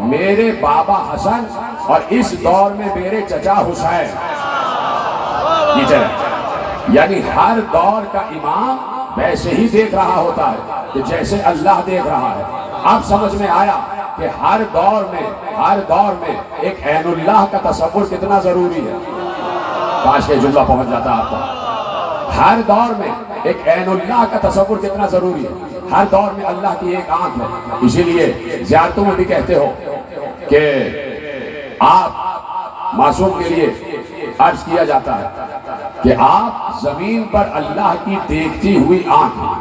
میرے بابا حسن اور اس دور میں میرے چچا حسین، یعنی ہر دور کا امام ویسے ہی دیکھ رہا ہوتا ہے کہ جیسے اللہ دیکھ رہا ہے۔ اب سمجھ میں آیا کہ ہر دور میں ایک عین اللہ کا تصور کتنا ضروری ہے۔ کاش کہ جملہ پہنچ جاتا آپ کو۔ ہر دور میں ایک عین اللہ کا تصور کتنا ضروری ہے۔ ہر دور میں اللہ کی ایک آنکھ ہے، اسی لیے زیارتوں میں بھی کہتے ہو کہ آپ معصوم کے لیے عرض کیا جاتا ہے کہ آپ زمین پر اللہ کی دیکھتی ہوئی آنکھ ہیں،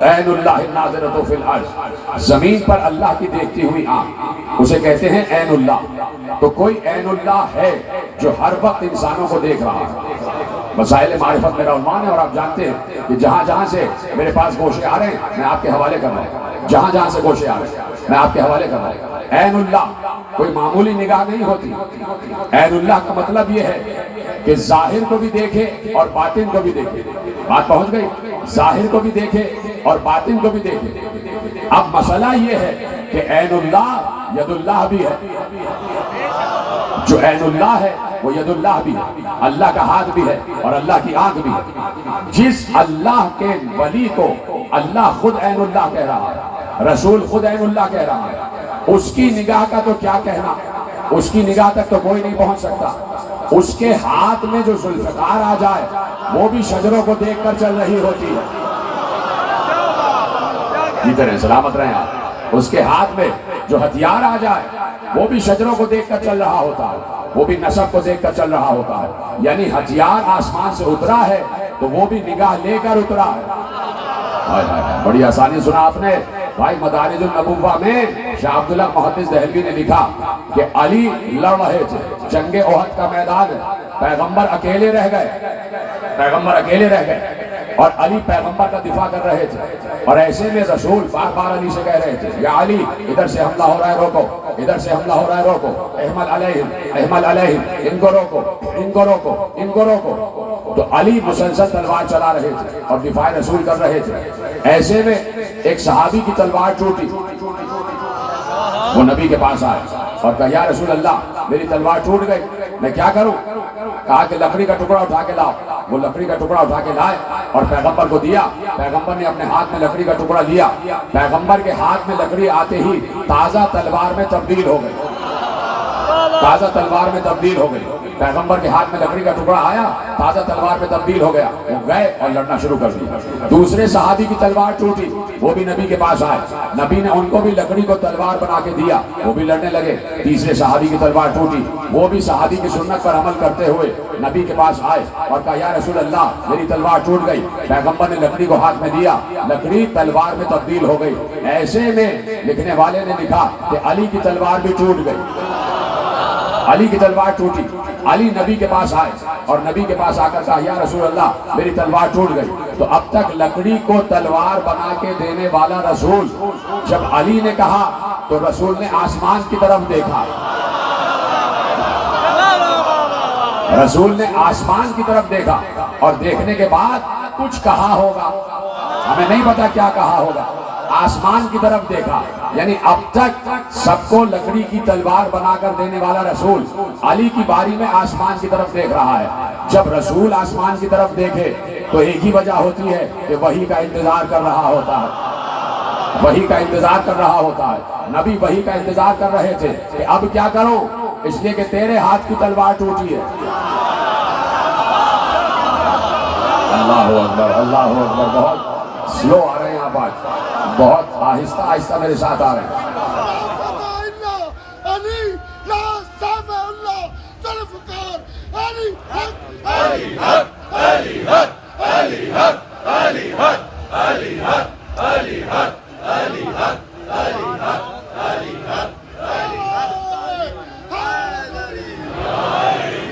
عین اللہ الناظرۃ فی الارض، زمین پر اللہ کی دیکھتی ہوئی آنکھ، اسے کہتے ہیں عین اللہ۔ تو کوئی عین اللہ ہے جو ہر وقت انسانوں کو دیکھ رہا ہے۔ مسائل معرفت میرا عنوان ہے اور آپ جانتے ہیں کہ جہاں جہاں سے میرے پاس گوشے آ رہے ہیں میں آپ کے حوالے کر رہا ہوں، جہاں جہاں سے گوشے آ رہے ہیں میں آپ کے حوالے کر رہا ہوں۔ عین اللہ کوئی معمولی نگاہ نہیں ہوتی، عین اللہ کا مطلب یہ ہے کہ ظاہر کو بھی دیکھے اور باطن کو بھی دیکھے۔ بات پہنچ گئی؟ ظاہر کو بھی دیکھے اور باطن کو بھی دیکھے۔ اب مسئلہ یہ ہے کہ عین اللہ ید اللہ بھی ہے، جو عین اللہ ہے وہ ید اللہ بھی ہے، اللہ کا ہاتھ بھی ہے اور اللہ کی آنکھ بھی ہے۔ جس اللہ کے ولی کو اللہ خود عین اللہ کہہ رہا ہے، رسول خود عین اللہ کہہ رہا ہے، اس کی نگاہ کا تو کیا کہنا، اس کی نگاہ تک تو کوئی نہیں پہنچ سکتا۔ اس کے ہاتھ میں جو ذوالفقار آ جائے وہ بھی شجروں کو دیکھ کر چل رہی ہوتی ہے۔ جیتے رہیں سلامت رہیں آپ۔ اس کے ہاتھ میں جو ہتھیار آ جائے وہ بھی شجروں کو دیکھ کر چل رہا ہوتا ہے، وہ بھی نسب کو دیکھ کر چل رہا ہوتا ہے۔ یعنی ہتھیار آسمان سے اترا ہے تو وہ بھی نگاہ لے کر اترا ہے۔ بڑی آسانی سنا آپ نے بھائی۔ مدارج النبوہ میں شاہ عبداللہ محدث دہلوی نے لکھا کہ علی لڑ رہے تھے، جنگ احد کا میدان ہے، پیغمبر اکیلے رہ گئے اور علی پیغمبر کا دفاع کر رہے تھے، اور ایسے میں رسول بار بار علی سے کہہ رہے تھے یا علی ادھر سے حملہ ہو رہا ہے روکو، ادھر سے حملہ ہو رہا ہے روکو، احمل علیہم، ان کو روکو۔ تو علی مسلسل تلوار چلا رہے تھے اور دفاع رسول کر رہے تھے۔ ایسے میں ایک صحابی کی تلوار ٹوٹی، وہ نبی کے پاس آئے اور کہا یا رسول اللہ میری تلوار ٹوٹ گئی، میں کیا کروں؟ کہا کہ لکڑی کا ٹکڑا اٹھا کے لاؤ، وہ لکڑی کا ٹکڑا اٹھا کے لائے اور پیغمبر کو دیا. پیغمبر نے اپنے ہاتھ میں لکڑی کا ٹکڑا لیا. پیغمبر کے ہاتھ میں لکڑی آتے ہی تازہ تلوار میں تبدیل ہو گئی. تازہ تلوار میں تبدیل ہو گئی. پیغمبر کے ہاتھ میں لکڑی کا ٹکڑا آیا, تازہ تلوار میں تبدیل ہو گیا. وہ گئے اور لڑنا شروع کر دیا. دوسرے صحابی کی تلوار ٹوٹی, وہ بھی نبی کے پاس آئے. نبی نے ان کو بھی لکڑی کو تلوار بنا کے دیا, وہ بھی لڑنے لگے. تیسرے صحابی کی تلوار ٹوٹی, وہ بھی صحابی کی سنت پر عمل کرتے ہوئے نبی کے پاس آئے اور کہا یا رسول اللہ میری تلوار ٹوٹ گئی. پیغمبر نے لکڑی کو ہاتھ میں دیا, لکڑی تلوار میں تبدیل ہو گئی. ایسے میں لکھنے والے نے لکھا کہ علی کی تلوار بھی ٹوٹ گئی. علی کی تلوار ٹوٹی. علی نبی کے پاس آئے اور نبی کے پاس آ کر کہا یا رسول اللہ میری تلوار ٹوٹ گئی. تو اب تک لکڑی کو تلوار بنا کے دینے والا رسول, جب علی نے کہا تو رسول نے آسمان کی طرف دیکھا. رسول نے آسمان کی طرف دیکھا اور دیکھنے کے بعد کچھ کہا ہوگا, ہمیں نہیں پتا کیا کہا ہوگا. آسمان کی طرف دیکھا, یعنی اب تک سب کو لکڑی کی تلوار بنا کر دینے والا رسول علی کی باری میں آسمان کی طرف دیکھ رہا ہے. جب رسول آسمان کی طرف دیکھے تو ایک ہی وجہ ہوتی ہے کہ وحی کا انتظار کر رہا ہوتا ہے. وحی کا انتظار کر رہا ہوتا ہے. نبی وحی کا انتظار کر رہے تھے کہ اب کیا کروں, اس لیے کہ تیرے ہاتھ کی تلوار ٹوٹی ہے. اللہ اکبر, اللہ اکبر. بہت سلو آ رہے ہیں آپ, آج بہت آہستہ آہستہ میرے ساتھ آ رہے ہیں.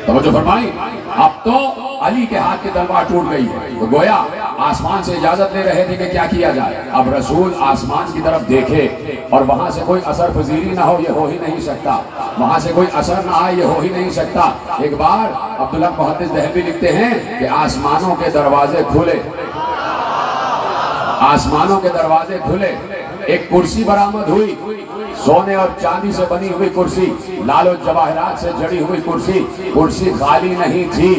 توجہ فرمائی. اب تو علی کے ہاتھ کی تلوار ٹوٹ گئی ہے, تو گویا آسمان سے اجازت لے رہے تھے کہ کیا کیا جائے. اب رسول آسمان کی طرف دیکھے اور وہاں سے کوئی اثر پذیری نہ ہو, یہ ہو ہی نہیں سکتا. وہاں سے کوئی اثر نہ آئے, یہ ہو ہی نہیں سکتا. ایک بار عبداللہ محدث دہلوی لکھتے ہیں کہ آسمانوں کے دروازے کھلے, آسمانوں کے دروازے کھلے. ایک کرسی برآمد ہوئی, سونے اور چاندی سے بنی ہوئی کرسی, لال و جواہرات سے جڑی ہوئی کرسی. کرسی خالی نہیں تھی,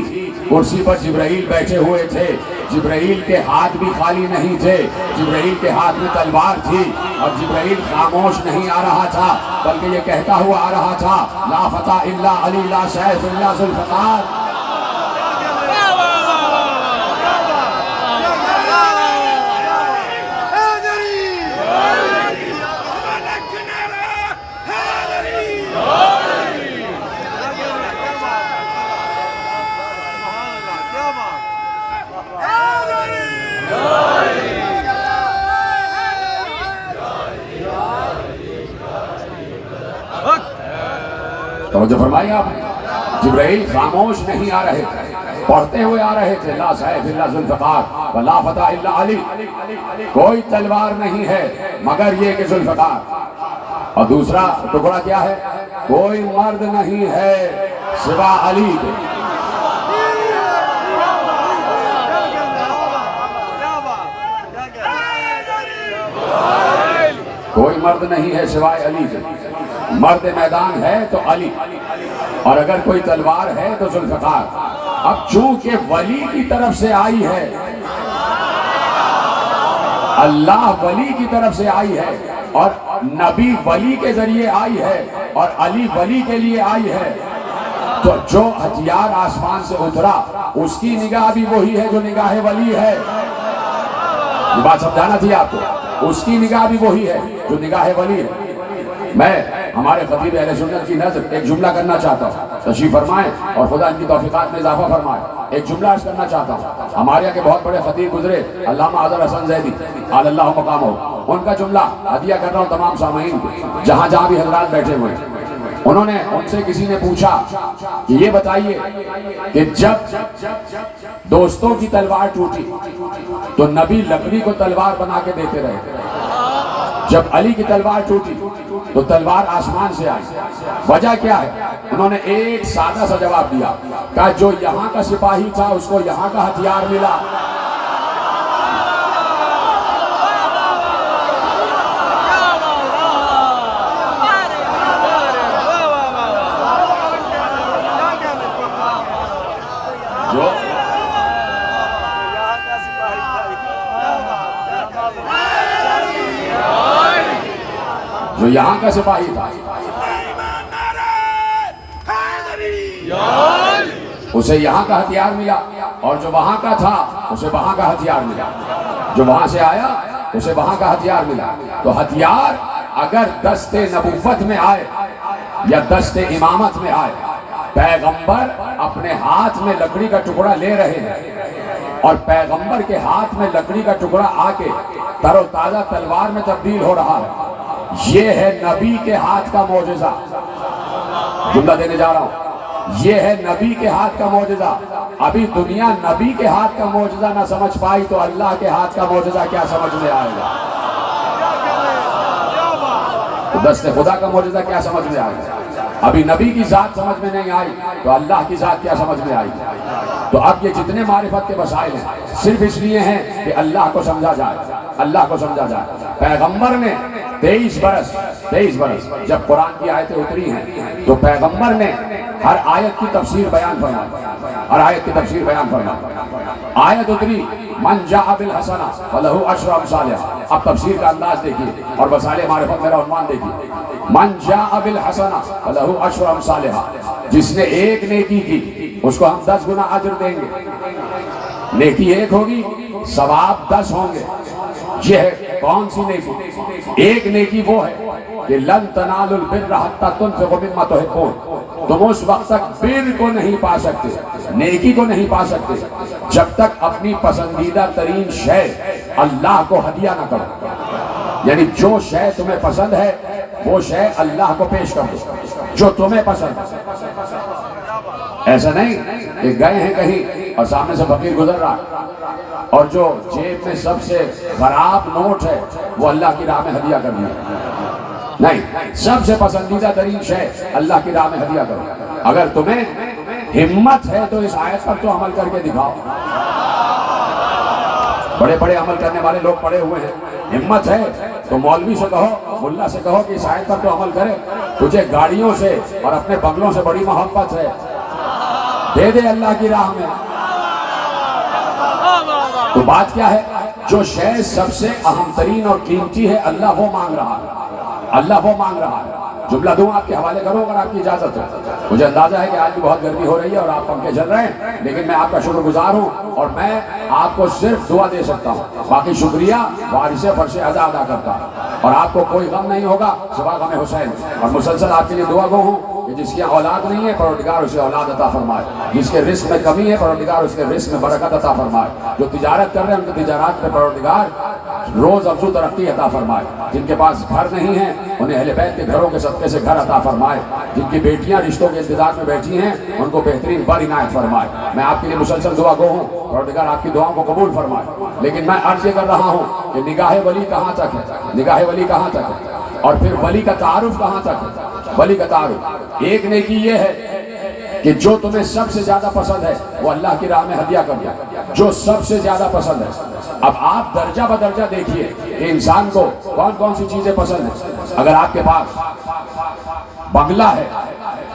کرسی پر جبرائیل بیٹھے ہوئے تھے. جبرائیل کے ہاتھ بھی خالی نہیں تھے, جبرائیل کے ہاتھ میں تلوار تھی. اور جبرائیل خاموش نہیں آ رہا تھا, بلکہ یہ کہتا ہوا آ رہا تھا لا فتح الا علی, لا سیف الا ذوالفقار. توجہ فرمائی آپ. جبرائیل خاموش نہیں آ رہے تھے, پڑھتے ہوئے آ رہے تھے لا سیف الا ذوالفقار ولا فتح الا علی. کوئی تلوار نہیں ہے مگر یہ کہ ذوالفقار. اور دوسرا ٹکڑا کیا ہے, کوئی مرد نہیں ہے سوا علی. کوئی مرد نہیں ہے سوائے علی کے. مرد میدان ہے تو علی, اور اگر کوئی تلوار ہے تو ذوالفقار. اب چونکہ ولی کی طرف سے آئی ہے, اللہ ولی کی طرف سے آئی ہے, اور نبی ولی کے ذریعے آئی ہے, اور علی ولی کے لیے آئی ہے, تو جو ہتھیار آسمان سے اترا اس کی نگاہ بھی وہی ہے جو نگاہ ولی ہے. یہ بات سمجھانا تھی آپ کو, اس کی نگاہ بھی وہی ہے جو نگاہ ولی ہے. میں ہمارے خطیب اہل سنت کی نظر ایک جملہ کرنا چاہتا ہوں, تشریف فرمائیں اور خدا ان کی توفیقات میں اضافہ فرمائے. ایک جملہ عرض کرنا چاہتا ہوں. ہمارے یہاں کے بہت بڑے خطیب گزرے علامہ اظہر حسن زیدی علی اللہ مقامہ, ان کا جملہ ہدیہ کر رہا ہوں تمام سامعین کو جہاں جہاں بھی حضرات بیٹھے ہوئے. انہوں نے ان سے کسی نے پوچھا کہ یہ بتائیے کہ جب دوستوں کی تلوار ٹوٹی تو نبی لکڑی کو تلوار بنا کے دیتے رہے, جب علی کی تلوار ٹوٹی تو تلوار آسمان سے آئی, وجہ کیا ہے؟ انہوں نے ایک سادہ سا جواب دیا, کہا جو یہاں کا سپاہی تھا اس کو یہاں کا ہتھیار ملا. جو یہاں کا سپاہی تھا اسے یہاں کا ہتھیار ملا، اور جو وہاں کا تھا اسے وہاں کا ہتھیار ملا، جو وہاں سے آیا اسے وہاں کا ہتھیار ملا۔ تو ہتھیار اگر دست نبوت میں آئے یا دست امامت میں آئے، پیغمبر اپنے ہاتھ میں لکڑی کا ٹکڑا لے رہے ہیں اور پیغمبر کے ہاتھ میں لکڑی کا ٹکڑا آ کے تر و تازہ تلوار میں تبدیل ہو رہا ہے، یہ ہے نبی کے ہاتھ کا معجزہ۔ جملہ دینے جا رہا ہوں، یہ ہے نبی کے ہاتھ کا معجزہ۔ ابھی دنیا نبی کے ہاتھ کا معجزہ نہ سمجھ پائی تو اللہ کے ہاتھ کا معجزہ کیا سمجھ میں آئے گا؟ تو دست خدا کا معجزہ کیا سمجھ میں آئے گا؟ ابھی نبی کی ذات سمجھ میں نہیں آئی تو اللہ کی ذات کیا سمجھ میں آئی؟ تو اب یہ جتنے معرفت کے وسائل ہیں صرف اس لیے ہیں کہ اللہ کو سمجھا جائے، اللہ کو سمجھا جائے۔ پیغمبر نے 23 برس جب قرآن کی آیتیں اتری ہیں تو پیغمبر نے ہر آیت کی تفسیر بیان فرمائی، ہر آیت کی تفسیر بیان فرمائی۔ آیت اتری من جاء بالحسنہ فلہ عشر امثالہا، اب تفسیر کا انداز دیکھیے اور وسائل معرفت میرا عنوان دیکھیے۔ من جاء بالحسنہ فلہ عشر امثالہا، جس نے ایک نیکی کی اس کو ہم 10 گنا اجر دیں گے۔ نیکی ایک ہوگی، ثواب 10 ہوں گے۔ یہ ہے کون سی نیکی؟ ایک نیکی وہ ہے کہ لن تنالوا البر حتی تنفقوا مما تحبون، تم اس وقت تک بر کو نہیں پا سکتے، نیکی کو نہیں پا سکتے جب تک اپنی پسندیدہ ترین شے اللہ کو ہدیہ نہ کرو۔ یعنی جو شے تمہیں پسند ہے وہ شے اللہ کو پیش کر دو، جو تمہیں پسند ہے۔ ایسا نہیں کہ گئے ہیں کہیں اور سامنے سے فقیر گزر رہا اور جو جیب میں سب سے خراب نوٹ ہے وہ اللہ کی راہ میں ہدیہ کر دیا۔ نہیں، سب سے پسندیدہ ترین شے اللہ کی راہ میں ہدیہ کرو۔ اگر تمہیں ہمت ہے تو اس آیت پر تو عمل کر کے دکھاؤ۔ بڑے بڑے عمل کرنے والے لوگ پڑے ہوئے ہیں، ہمت ہے تو مولوی سے کہو، ملا سے کہو کہ اس آیت پر تو عمل کرے۔ تجھے گاڑیوں سے اور اپنے بنگلوں سے بڑی محبت ہے، دے دے اللہ کی راہ میں۔ تو بات کیا ہے؟ جو شے سب سے اہم ترین اور قیمتی ہے اللہ وہ مانگ رہا ہے، اللہ وہ مانگ رہا ہے۔ جملہ دوں آپ کے حوالے کروں اگر آپ کی اجازت ہے۔ مجھے اندازہ ہے کہ آج بھی بہت گرمی ہو رہی ہے اور آپ پنکھے چل رہے ہیں، لیکن میں آپ کا شکر گزار ہوں اور میں آپ کو صرف دعا دے سکتا ہوں، باقی شکریہ وارث فرش ادا ادا کرتا ہوں۔ اور آپ کو کوئی غم نہیں ہوگا سوا غم حسین، اور مسلسل آپ کے لیے دعا گو ہوں کہ جس کی اولاد نہیں ہے پروردگار اسے اولاد عطا فرمائے، جس کے رزق میں کمی ہے پروردگار اس کے رزق میں برکت عطا فرمائے، جو تجارت کر رہے ہیں ان کی تجارات میں پروردگار روز افزو ترقی عطا فرمائے، جن کے پاس گھر نہیں ہے انہیں اہل بیت کے گھروں کے صدقے سے گھر عطا فرمائے، جن کی بیٹیاں رشتوں کے انتظار میں بیٹھی ہیں ان کو بہترین بار عنایت فرمائے۔ میں آپ کے لیے مسلسل دعا گو ہوں، پروردگار آپ کی دعاؤں کو قبول فرمائے۔ لیکن میں عرض یہ کر رہا ہوں کہ نگاہ ولی کہاں تک ہے، نگاہ ولی کہاں تک ہے، اور پھر ولی کا تعارف کہاں تک ہے؟ ولی کا تعارف ایک نیکی یہ ہے کہ جو تمہیں سب سے زیادہ پسند ہے وہ اللہ کی راہ میں ہدیہ کر دیا، جو سب سے زیادہ پسند ہے۔ اب آپ درجہ بدرجہ دیکھیے کہ انسان کو کون کون سی چیزیں پسند ہیں۔ اگر آپ کے پاس بنگلہ ہے،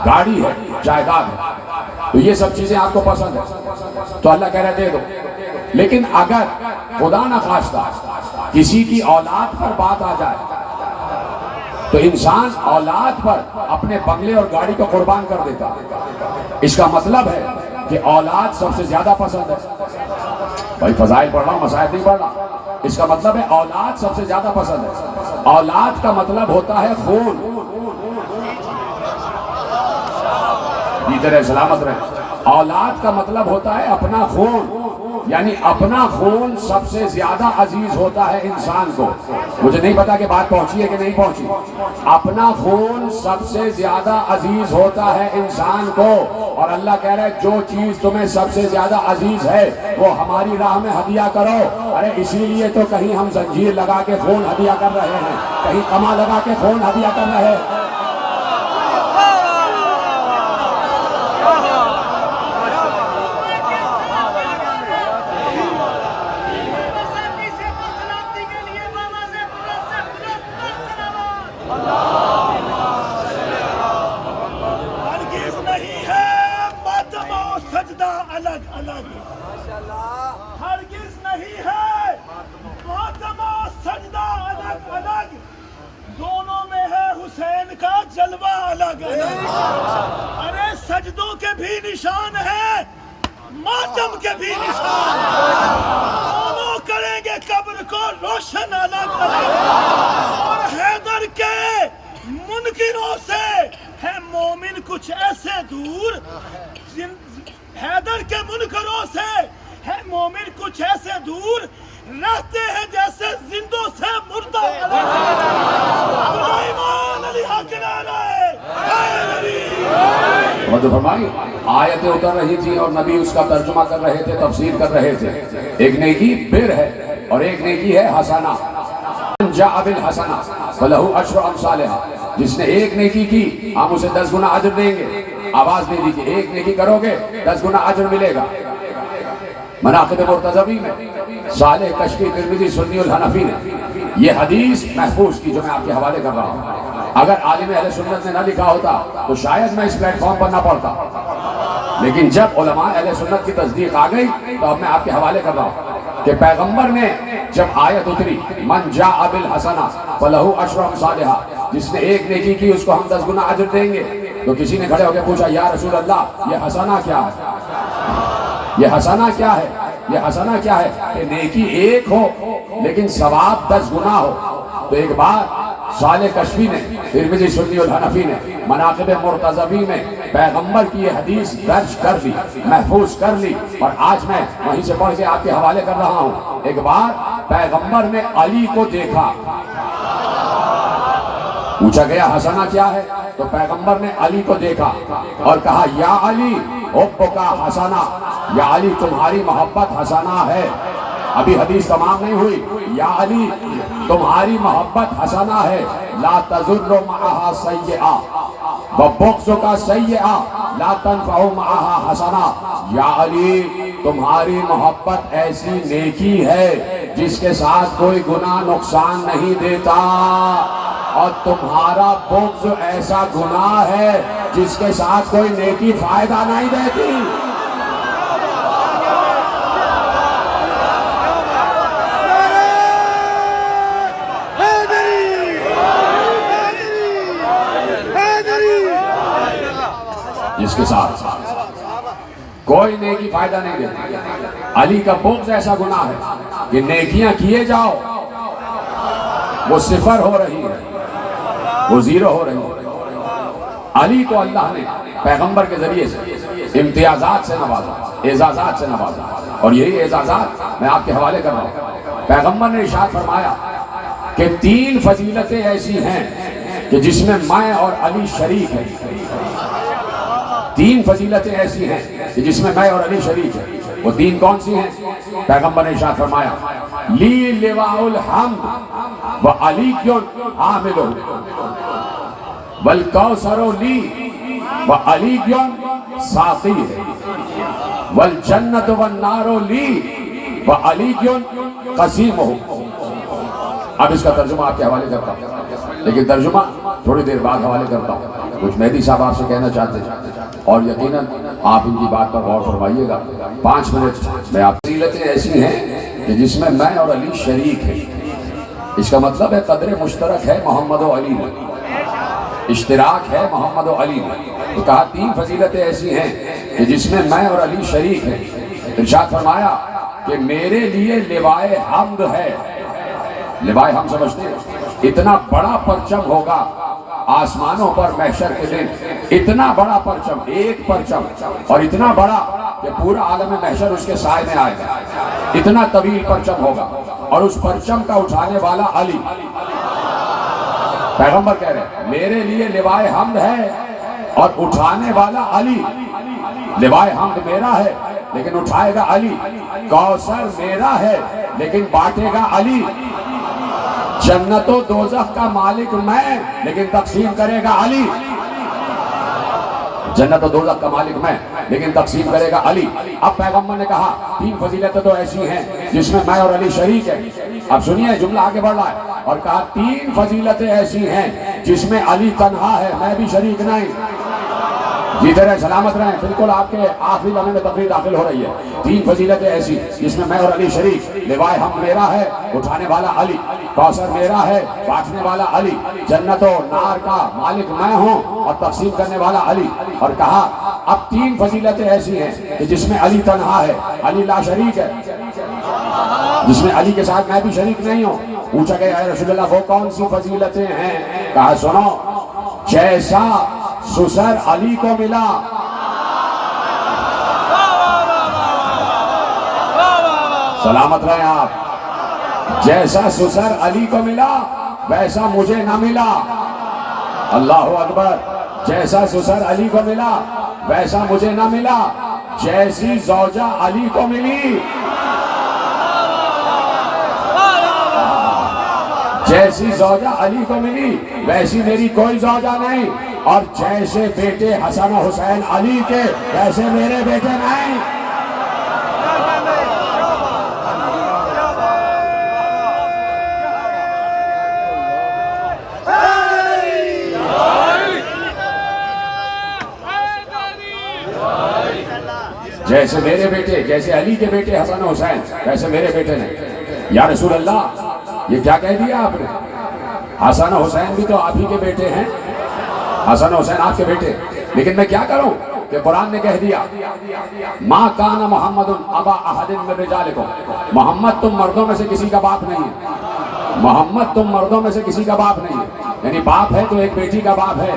گاڑی ہے، جائیداد ہے تو یہ سب چیزیں آپ کو پسند ہیں تو اللہ کہہ رہے دے دو۔ لیکن اگر خدا نہ خواستہ کسی کی اولاد پر بات آ جائے تو انسان اولاد پر اپنے بنگلے اور گاڑی کو قربان کر دیتا۔ اس کا مطلب ہے کہ اولاد سب سے زیادہ پسند ہے۔ بھائی فضائل پڑھ رہا ہوں، مسائل نہیں پڑھ رہا۔ اس کا مطلب ہے اولاد سب سے زیادہ پسند ہے۔ اولاد کا مطلب ہوتا ہے خون۔ جیتے رہے، سلامت رہے۔ اولاد کا مطلب ہوتا ہے اپنا خون، یعنی اپنا خون سب سے زیادہ عزیز ہوتا ہے انسان کو۔ مجھے نہیں پتا کہ بات پہنچی ہے کہ نہیں پہنچی۔ اپنا خون سب سے زیادہ عزیز ہوتا ہے انسان کو، اور اللہ کہہ رہا ہے جو چیز تمہیں سب سے زیادہ عزیز ہے وہ ہماری راہ میں ہدیہ کرو۔ ارے اسی لیے تو کہیں ہم زنجیر لگا کے خون ہدیہ کر رہے ہیں، کہیں کما لگا کے خون ہدیہ کر رہے ہیں۔
ہرگز نہیں ہے ماتم و سجدہ الگ الگ، دونوں میں ہے گیا۔ ارے سجدوں کے بھی نشان ہیں، ماتم کے بھی نشان ہیں، دونوں کریں گے قبر کو روشن الگ الگ۔ اور حیدر کے منکروں سے ہے مومن کچھ ایسے دور، حیدر کے منکروں سے ہے مومن کچھ ایسے دور، رہتے ہیں جیسے زندوں سے مردہ الگ۔ ایمان علی حق نعرہ
توجہ فرمائی، آیتیں اتر رہی تھی اور نبی اس کا ترجمہ کر رہے تھے، تفسیر کر رہے تھے۔ ایک نیکی بر ہے اور ایک نیکی ہے حسنہ۔ من جاء بالحسنہ فلہ عشر امثالھا، جس نے ایک نیکی کی ہم اسے 10 گنا اجر دیں گے۔ آواز دے دیجئے، ایک نیکی کرو گے 10 گنا اجر ملے گا۔ مناقب مرتضوی میں صالح کشفی ترمذی سنی الحنفی نے یہ حدیث محفوظ کی جو میں آپ کے حوالے کر رہا ہوں۔ اگر عالم اہل سنت نے نہ لکھا ہوتا تو شاید میں اس پلیٹ فارم پر نہ پڑھتا، لیکن جب علماء اہل سنت کی تصدیق آ گئی تو اب میں آپ کے حوالے کر رہا ہوں کہ پیغمبر نے جب آیت اتری من جاء بالحسنہ فلہ عشر امثالھا، جس نے ایک نیکی کی اس کو ہم 10 گنا اجر دیں گے، تو کسی نے کھڑے ہو کے پوچھا یا رسول اللہ یہ حسنہ کیا ہے؟ یہ حسنہ کیا ہے؟ یہ حسنہ کیا ہے کہ نیکی ایک ہو لیکن ثواب 10 گنا ہو۔ تو ایک بار صالح کشفی نے ترمذی سنی الحنفی نے مناقب مرتضوی میں پیغمبر کی یہ حدیث درج کر لی، محفوظ کر لی، اور آج میں وہیں سے پڑھ کے آپ کے حوالے کر رہا ہوں۔ ایک بار پیغمبر نے علی کو دیکھا، پوچھا گیا حسنہ کیا ہے؟ تو پیغمبر نے علی کو دیکھا اور کہا یا علی حبک حسنہ، یا علی تمہاری محبت حسنہ ہے۔ ابھی حدیث تمام نہیں ہوئی۔ یا علی تمہاری محبت حسنہ ہے، لا تضر معہا سیئہ وبغضک سیئہ لا تنفع معہا حسنہ۔ یا علی تمہاری محبت ایسی نیکی ہے جس کے ساتھ کوئی گناہ نقصان نہیں دیتا، اور تمہارا بغض ایسا گناہ ہے جس کے ساتھ کوئی نیکی فائدہ نہیں دیتی۔ جس کے ساتھ کوئی نیکی فائدہ نہیں دیتی۔ علی کا بغض ایسا گناہ ہے کہ نیکیاں کیے جاؤ وہ صفر ہو رہی ہے، وہ زیرو ہو رہی ہے۔ علی کو اللہ نے پیغمبر کے ذریعے سے امتیازات سے نوازا، اعزازات سے نوازا، اور یہی اعزازات میں آپ کے حوالے کر رہا ہوں۔ پیغمبر نے ارشاد فرمایا کہ 3 فضیلتیں ایسی ہیں کہ جس میں میں اور علی شریک ہیں۔ 3 فضیلتیں ایسی ہیں کہ جس میں میں اور علی شریک ہیں۔ وہ 3 کون سی ہیں؟ پیغمبر نے ارشاد فرمایا لی لواء الحمد وعلی حاملہ والکوثر لی وعلی ساقی والجنت والنار لی وعلی قسیمہ۔ اب اس کا ترجمہ آپ کے حوالے کرتا ہوں، لیکن ترجمہ تھوڑی دیر بعد حوالے کرتا ہوں۔ کچھ مہدی صاحب آپ سے کہنا چاہتے ہیں اور یقیناً آپ ان کی بات پر غور فرمائیے گا۔ 5 منٹ میں آپ فضیلتیں ایسی ہیں کہ جس میں اور علی شریک ہیں۔ اس کا مطلب ہے قدر مشترک ہے محمد و علی میں، اشتراک ہے محمد و علی میں۔ تو کہا 3 فضیلتیں ایسی ہیں کہ جس میں اور علی شریک ہیں۔ ارشاد فرمایا کہ میرے لیے لوائے حمد ہے۔ لوائے حمد سمجھتے ہیں؟ اتنا بڑا پرچم ہوگا آسمانوں پر محشر کے دن، اتنا بڑا پرچم، ایک پرچم، اور اتنا بڑا کہ پورا عالم محشر اس کے سائے میں آئے گا۔ اتنا طویل پرچم ہوگا اور اس پرچم کا اٹھانے والا علی۔ پیغمبر کہہ رہے ہیں میرے لیے لوائے حمد ہے اور اٹھانے والا علی۔ لوائے حمد میرا ہے لیکن اٹھائے گا علی، کوثر میرا ہے لیکن بانٹے گا علی، جنت و دوزخ کا مالک میں لیکن تقسیم کرے گا علی۔ جنت و دوزخ کا مالک میں لیکن تقسیم کرے گا علی۔ اب پیغمبر نے کہا 3 فضیلتیں تو ایسی ہیں جس میں میں اور علی شریک ہیں۔ اب سنیے جملہ آگے بڑھ رہا ہے، اور کہا 3 فضیلتیں ایسی ہیں جس میں علی تنہا ہے، میں بھی شریک نہیں۔ جیتے رہے، سلامت رہیں، بالکل آپ کے آخری لمحے میں تقریر داخل ہو رہی ہے۔ 3 فضیلتیں ایسی جس میں اور علی شریک، لوائے حق میرا ہے، اٹھانے والا علی، کوثر میرا ہے، بانٹنے والا علی، جنت و نار کا مالک میں ہوں اور تقسیم کرنے والا علی۔ اور کہا اب 3 فضیلتیں ایسی ہیں کہ جس میں علی تنہا ہے، علی لا شریک ہے، جس میں علی کے ساتھ میں بھی شریک نہیں ہوں۔ پوچھا گیا اے رسول اللہ وہ کون سی فضیلتیں ہیں؟ کہا سنو، جیسا سسر علی کو ملا، سلامت رہے آپ، جیسا سسر علی کو ملا ویسا مجھے نہ ملا، اللہ اکبر، جیسا سسر علی کو ملا ویسا مجھے نہ ملا، جیسی زوجہ علی کو ملی، جیسی زوجہ علی کو ملی ویسی میری کوئی زوجہ نہیں، اور جیسے بیٹے حسن و حسین علی کے ویسے میرے بیٹے نہیں۔ جیسے میرے بیٹے، جیسے علی کے بیٹے حسن و حسین ویسے میرے بیٹے نہیں۔ یا رسول اللہ یہ کیا کہہ دیا آپ نے؟ حسن و حسین بھی تو آپ ہی کے بیٹے ہیں، حسن و حسین آپ کے بیٹے، لیکن میں کیا کروں کہ قرآن نے کہہ دیا ما کان محمد ابا احد من رجالکم، محمد تم مردوں میں سے کسی کا باپ نہیں ہے، محمد تم مردوں میں سے کسی کا باپ نہیں ہے، یعنی باپ ہے تو ایک بیٹی کا باپ ہے۔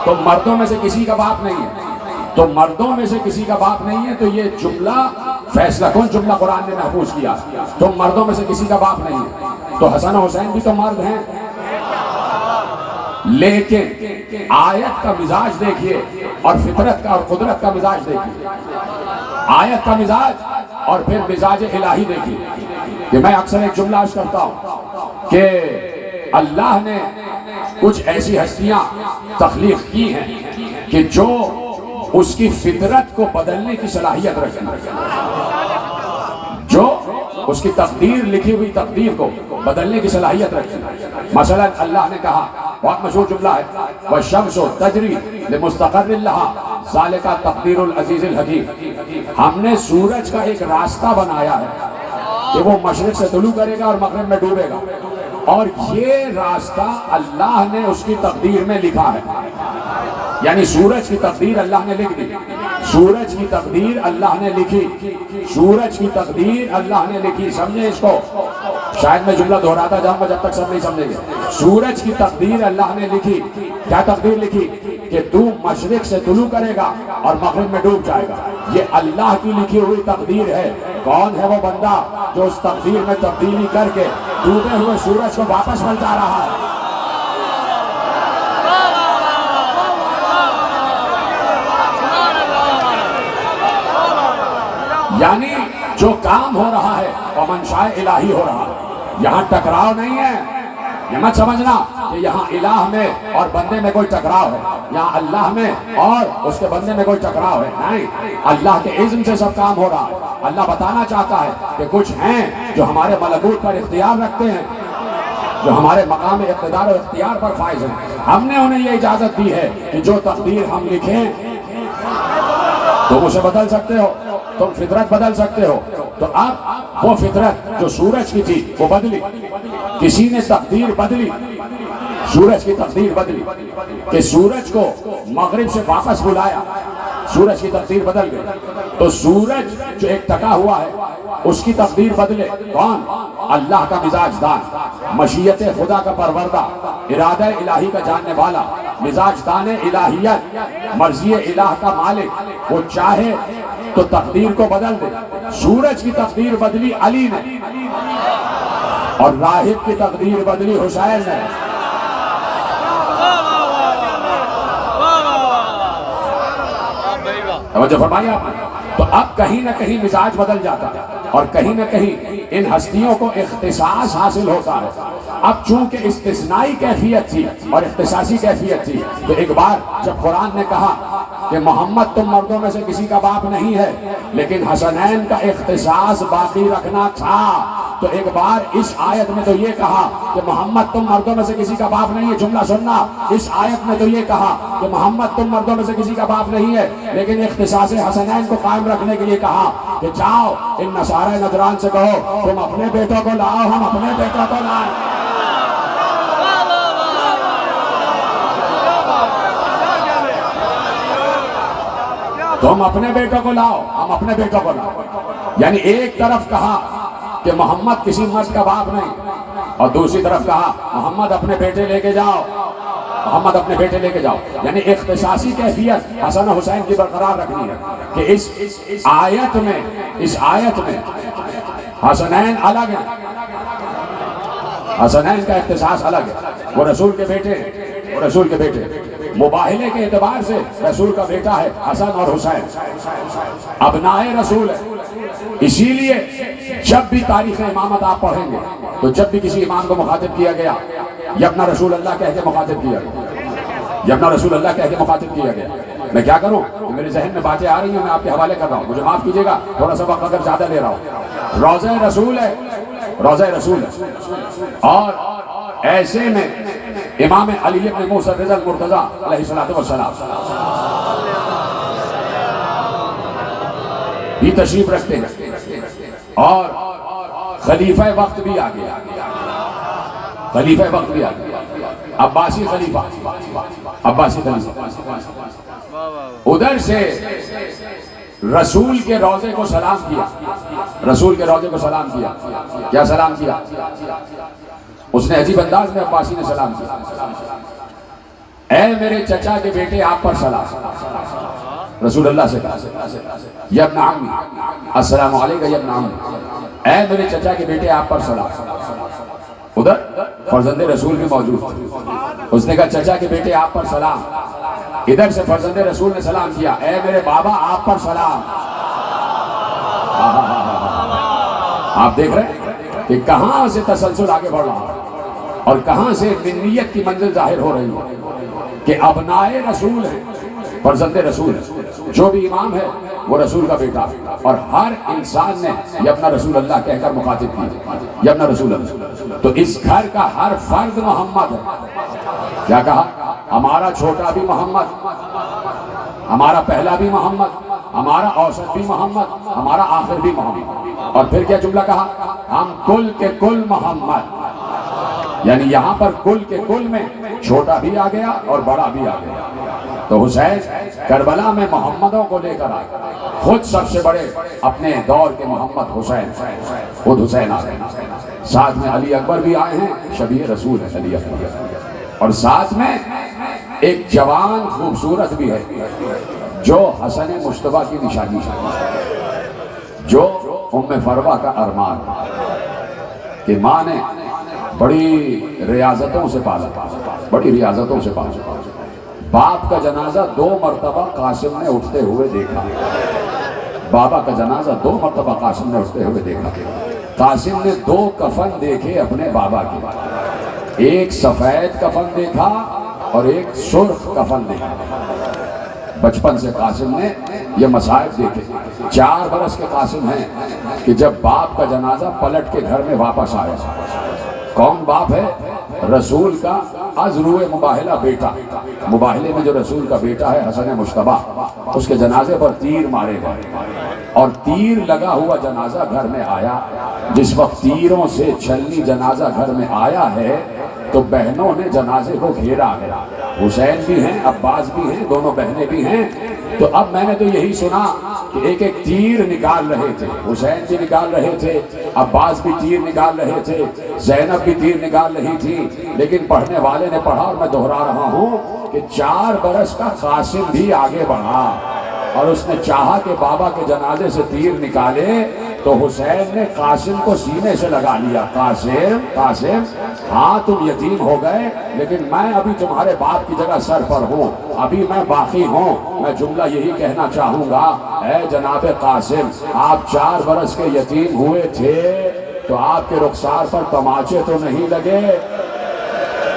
تو مردوں میں سے کسی کا باپ نہیں ہے، تو مردوں میں سے کسی کا باپ نہیں ہے، تو یہ جملہ فیصلہ کن جملہ قرآن نے محفوظ کیا، تم مردوں میں سے کسی کا باپ نہیں ہے، تو حسن و حسین بھی تو مرد ہیں، لیکن آیت کا مزاج دیکھیے اور فطرت کا اور قدرت کا مزاج دیکھیے، آیت کا مزاج اور پھر مزاج الہی دیکھیے۔ کہ میں اکثر ایک جملہ عرض کرتا ہوں کہ اللہ نے کچھ ایسی ہستیاں تخلیق کی ہیں کہ جو اس کی فطرت کو بدلنے کی صلاحیت رکھتی ہیں، جو اس کی تقدیر، لکھی ہوئی تقدیر کو بدلنے کی صلاحیت رکھتی ہیں۔ مثلا اللہ نے کہا، بہت مشہور جملہ ہے، وَالشَّمْسُ تَجْرِي لِمُسْتَقَرٍّ لَهَا ذَلِكَ تَقْدِيرُ الْعَزِيزِ الْحَكِيمِ، ہم نے سورج کا ایک راستہ بنایا ہے کہ وہ مشرق سے طلوع کرے گا اور مغرب میں ڈوبے گا، اور یہ راستہ اللہ نے اس کی تقدیر میں لکھا ہے، یعنی سورج کی تقدیر اللہ نے لکھ دی، سورج کی تقدیر اللہ نے لکھی، سورج کی تقدیر اللہ نے لکھی، سمجھیں اس کو، شاید میں جملہ دہراتا جاؤں گا جب تک سب نہیں سمجھیں گے۔ سورج کی تقدیر اللہ نے لکھی، کیا تقدیر لکھی؟ کہ تو مشرق سے طلوع کرے گا اور مغرب میں ڈوب جائے گا، یہ اللہ کی لکھی ہوئی تقدیر ہے۔ کون ہے وہ بندہ جو اس تقدیر میں تبدیلی کر کے ڈوبے ہوئے سورج کو واپس پلٹا رہا ہے؟ یعنی جو کام ہو رہا ہے وہ منشاء الہی ہو رہا ہے، یہاں ٹکراؤ نہیں ہے، یہ مت سمجھنا کہ یہاں الہ میں اور بندے میں کوئی ٹکراؤ ہے، یہاں اللہ میں اور اس کے بندے میں کوئی ٹکراؤ ہے، نہیں، اللہ کے اذن سے سب کام ہو رہا ہے۔ اللہ بتانا چاہتا ہے کہ کچھ ہیں جو ہمارے ملکوت پر اختیار رکھتے ہیں، جو ہمارے مقام اقتدار و اختیار پر فائز ہیں، ہم نے انہیں یہ اجازت دی ہے کہ جو تقدیر ہم لکھیں تم اسے بدل سکتے ہو، تم فطرت بدل سکتے ہو۔ تو اب وہ فطرت جو سورج کی تھی وہ بدلی، کسی نے تقدیر بدلی، سورج کی تقدیر بدلی کہ سورج کو مغرب سے واپس بلایا، سورج کی تقدیر بدل گئی، تو سورج جو ایک ٹکا ہوا ہے اس کی تقدیر بدلے، کون؟ اللہ کا مزاج دان، مشیت خدا کا پروردہ، ارادہ الہی کا جاننے والا، مزاج دان الہیت، مرضی الہ کا مالک، وہ چاہے تو تقدیر کو بدل دے۔ سورج کی تقدیر بدلی علی نے، اور راہب کی تقدیر بدلی حسین نے۔ توجہ فرمائیے آپ نے۔ تو اب کہیں نہ کہیں مزاج بدل جاتا ہے اور کہیں نہ کہیں ان ہستیوں کو اختصاص حاصل ہوتا ہے۔ اب چونکہ استثنائی کیفیت تھی اور اختصاصی کیفیت تھی، تو ایک بار جب قرآن نے کہا کہ محمد تم مردوں میں سے کسی کا باپ نہیں ہے، لیکن حسنین کا اختصاص باقی رکھنا تھا،
تو ایک بار اس آیت میں تو یہ کہا کہ محمد تم مردوں میں سے کسی کا باپ نہیں ہے، جملہ سننا، اس آیت میں تو یہ کہا کہ محمد تم مردوں میں سے کسی کا باپ نہیں ہے، لیکن اختصاص حسنین کو قائم رکھنے کے لیے کہا کہ جاؤ ان نصارہ نجران سے کہو تم اپنے بیٹوں کو لاؤ، ہم اپنے بیٹوں کو لائیں۔ تم اپنے بیٹوں کو لاؤ، ہم اپنے بیٹوں کو لاؤ۔ یعنی ایک طرف کہا کہ محمد کسی مرد کا باپ نہیں، اور دوسری طرف کہا محمد اپنے بیٹے لے کے جاؤ، محمد اپنے بیٹے لے کے جاؤ۔ یعنی اختصاصی کیفیت حسن و حسین کی برقرار رکھنی ہے کہ اس آیت میں حسنین الگ ہیں، حسنین کا اختصاص الگ ہے، وہ رسول کے بیٹے مباہلے کے اعتبار سے رسول کا بیٹا ہے حسن اور حسین، ابنائے رسول ہے۔ اسی لیے جب بھی تاریخ امامت آپ پڑھیں گے تو جب بھی کسی امام کو مخاطب کیا گیا یبنا رسول اللہ کہہ کے مخاطب کیا گیا، یبنا رسول اللہ کہہ کے مخاطب کیا گیا۔ میں کیا کروں، میرے ذہن میں باتیں آ رہی ہیں، میں آپ کے حوالے کر رہا ہوں، مجھے معاف کیجیے گا تھوڑا سا وقت اگر زیادہ لے رہا ہوں۔ روضہ رسول ہے اور ایسے میں امام علی ابن موسیٰ رضا المرتضیٰ علیہ السلام بھی تشریف رکھتے ہیں، اور خلیفہ وقت بھی آ گیا، عباسی خلیفہ ادھر سے رسول کے روضے کو سلام کیا، کیا سلام کیا؟ اس نے عجیب انداز میں عباسی نے سلام کیا، اے میرے چچا کے بیٹے آپ پر سلام۔ رسول اللہ سے کہا یا ابن عمی السلام علیکم یا ابن عمی، اے میرے چچا کے بیٹے آپ پر سلام۔ ادھر فرزند رسول بھی موجود تھے، اس نے کہا چچا کے بیٹے آپ پر سلام۔ ادھر سے فرزند رسول نے سلام کیا، اے میرے بابا آپ پر سلام۔ آپ دیکھ رہے ہیں کہ کہاں سے تسلسل آگے بڑھ رہا ہے اور کہاں سے منیت کی منزل ظاہر ہو رہی ہے کہ ابنائے رسول ہیں، فرزند رسول ہے، جو بھی امام ہے وہ رسول کا بیٹا، اور ہر انسان نے یبنا رسول اللہ کہہ کر مخاطب کی، یبنا رسول اللہ۔ تو اس گھر کا ہر فرد محمد ہے۔ کیا کہا؟ ہمارا چھوٹا بھی محمد، ہمارا پہلا بھی محمد، ہمارا اوسط بھی محمد، ہمارا آخر بھی محمد۔ اور پھر کیا جملہ کہا؟ ہم کل کے کل محمد۔ یعنی یہاں پر کل کے کل میں چھوٹا بھی آ گیا اور بڑا بھی آ گیا۔ تو حسین کربلا میں محمدوں کو لے کر آئے، خود سب سے بڑے اپنے دور کے محمد حسین، خود حسین آ گئے، ساتھ میں علی اکبر بھی آئے ہیں، شبیہ رسول ہے علی اکبر، اور ساتھ میں ایک جوان خوبصورت بھی ہے جو حسن مصطفیٰ کی نشانی ہے، جو ام فروہ کا ارمان کہ ماں نے بڑی ریاضتوں سے پالا، باپ کا جنازہ 2 مرتبہ قاسم نے اٹھتے ہوئے دیکھا، بابا کا جنازہ 2 مرتبہ قاسم نے اٹھتے ہوئے دیکھا۔ قاسم نے 2 کفن دیکھے اپنے بابا کے، ایک سفید کفن دیکھا اور ایک سرخ کفن دیکھا۔ بچپن سے قاسم نے یہ مصائب دیکھے، 4 برس کے قاسم ہیں کہ جب باپ کا جنازہ پلٹ کے گھر میں واپس آیا۔ کون باپ ہے؟ رسول کا ازروئے مباہلہ بیٹا، مباہلے میں جو رسول کا بیٹا ہے حسن مجتبیٰ، اس کے جنازے پر تیر مارے گئے، اور تیر لگا ہوا جنازہ گھر میں آیا۔ جس وقت تیروں سے چھلنی جنازہ گھر میں آیا ہے تو بہنوں نے جنازے کو گھیرا ہے، حسین بھی ہیں، عباس بھی ہیں، دونوں بہنیں بھی ہیں۔ تو اب میں نے تو یہی سنا کہ ایک ایک تیر نکال رہے تھے، حسین بھی نکال رہے تھے، عباس بھی تیر نکال رہے تھے، زینب بھی تیر نکال رہی تھی، لیکن پڑھنے والے نے پڑھا اور میں دہرا رہا ہوں کہ 4 برس کا قاسم بھی آگے بڑھا، اور اس نے چاہا کہ بابا کے جنازے سے تیر نکالے تو حسین نے قاسم کو سینے سے لگا لیا، قاسم ہاں تم یتیم ہو گئے لیکن میں ابھی تمہارے باپ کی جگہ سر پر ہوں، ابھی میں باقی ہوں۔ میں جملہ یہی کہنا چاہوں گا، اے جناب قاسم، آپ 4 برس کے یتیم ہوئے تھے تو آپ کے رخسار پر تماچے تو نہیں لگے؟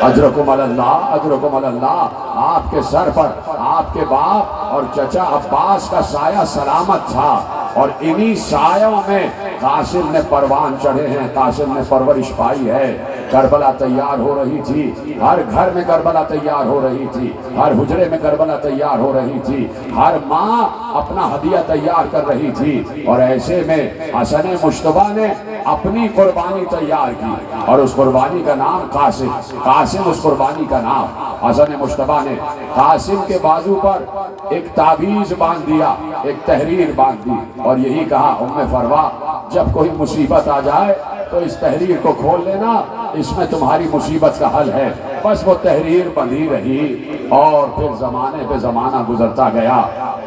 اجرکم اللہ، اجرکم اللہ، آپ کے سر پر آپ کے باپ اور چچا عباس کا سایہ سلامت تھا، اور انہی سایوں میں قاسم نے پروان چڑھے ہیں، قاسم نے پرورش پائی ہے۔ کربلا تیار ہو رہی تھی، ہر گھر میں کربلا تیار ہو رہی تھی، ہر حجرے میں کربلا تیار ہو رہی تھی، ہر ماں اپنا ہدیہ تیار کر رہی تھی، اور ایسے میں حسن مشتبہ نے اپنی قربانی تیار کی، اور اس قربانی کا نام قاسم اس قربانی کا نام۔ حسن مشتبہ نے قاسم کے بازو پر ایک تعویذ باندھ دیا، ایک تحریر باندھ دی، اور یہی کہا فروا جب کوئی مصیبت آ جائے تو اس تحریر کو کھول لینا، اس میں تمہاری مصیبت کا حل ہے۔ بس وہ تحریر بندھی رہی، اور پھر زمانے پہ زمانہ گزرتا گیا۔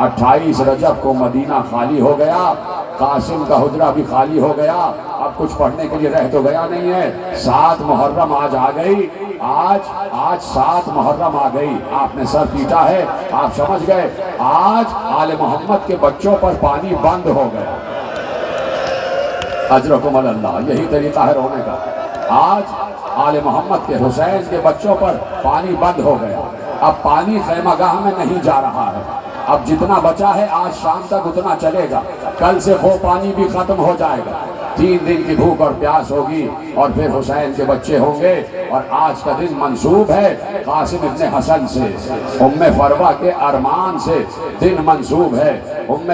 28 رجب کو مدینہ خالی ہو گیا، قاسم کا حجرہ بھی خالی ہو گیا، اب کچھ پڑھنے کے لیے رہ تو گیا نہیں ہے۔ 7 محرم آج آ گئی، آج 7 محرم آ گئی، آپ نے سر پیٹا ہے، آپ سمجھ گئے آج آل محمد کے بچوں پر پانی بند ہو گیا۔ اجرکم اللہ، یہی طریقہ ہے رونے کا۔ آج آل محمد کے حسین کے بچوں پر پانی بند ہو گیا، اب پانی خیمہ گاہ میں نہیں جا رہا ہے، اب جتنا بچا ہے آج شام تک اتنا چلے گا، کل سے وہ پانی بھی ختم ہو جائے گا۔ 3 دن کی بھوک اور پیاس ہوگی، اور پھر حسین کے بچے ہوں گے، اور آج کا دن منسوب ہے قاسم ابن حسن سے، فروا کے ارمان سے دن منسوب ہے۔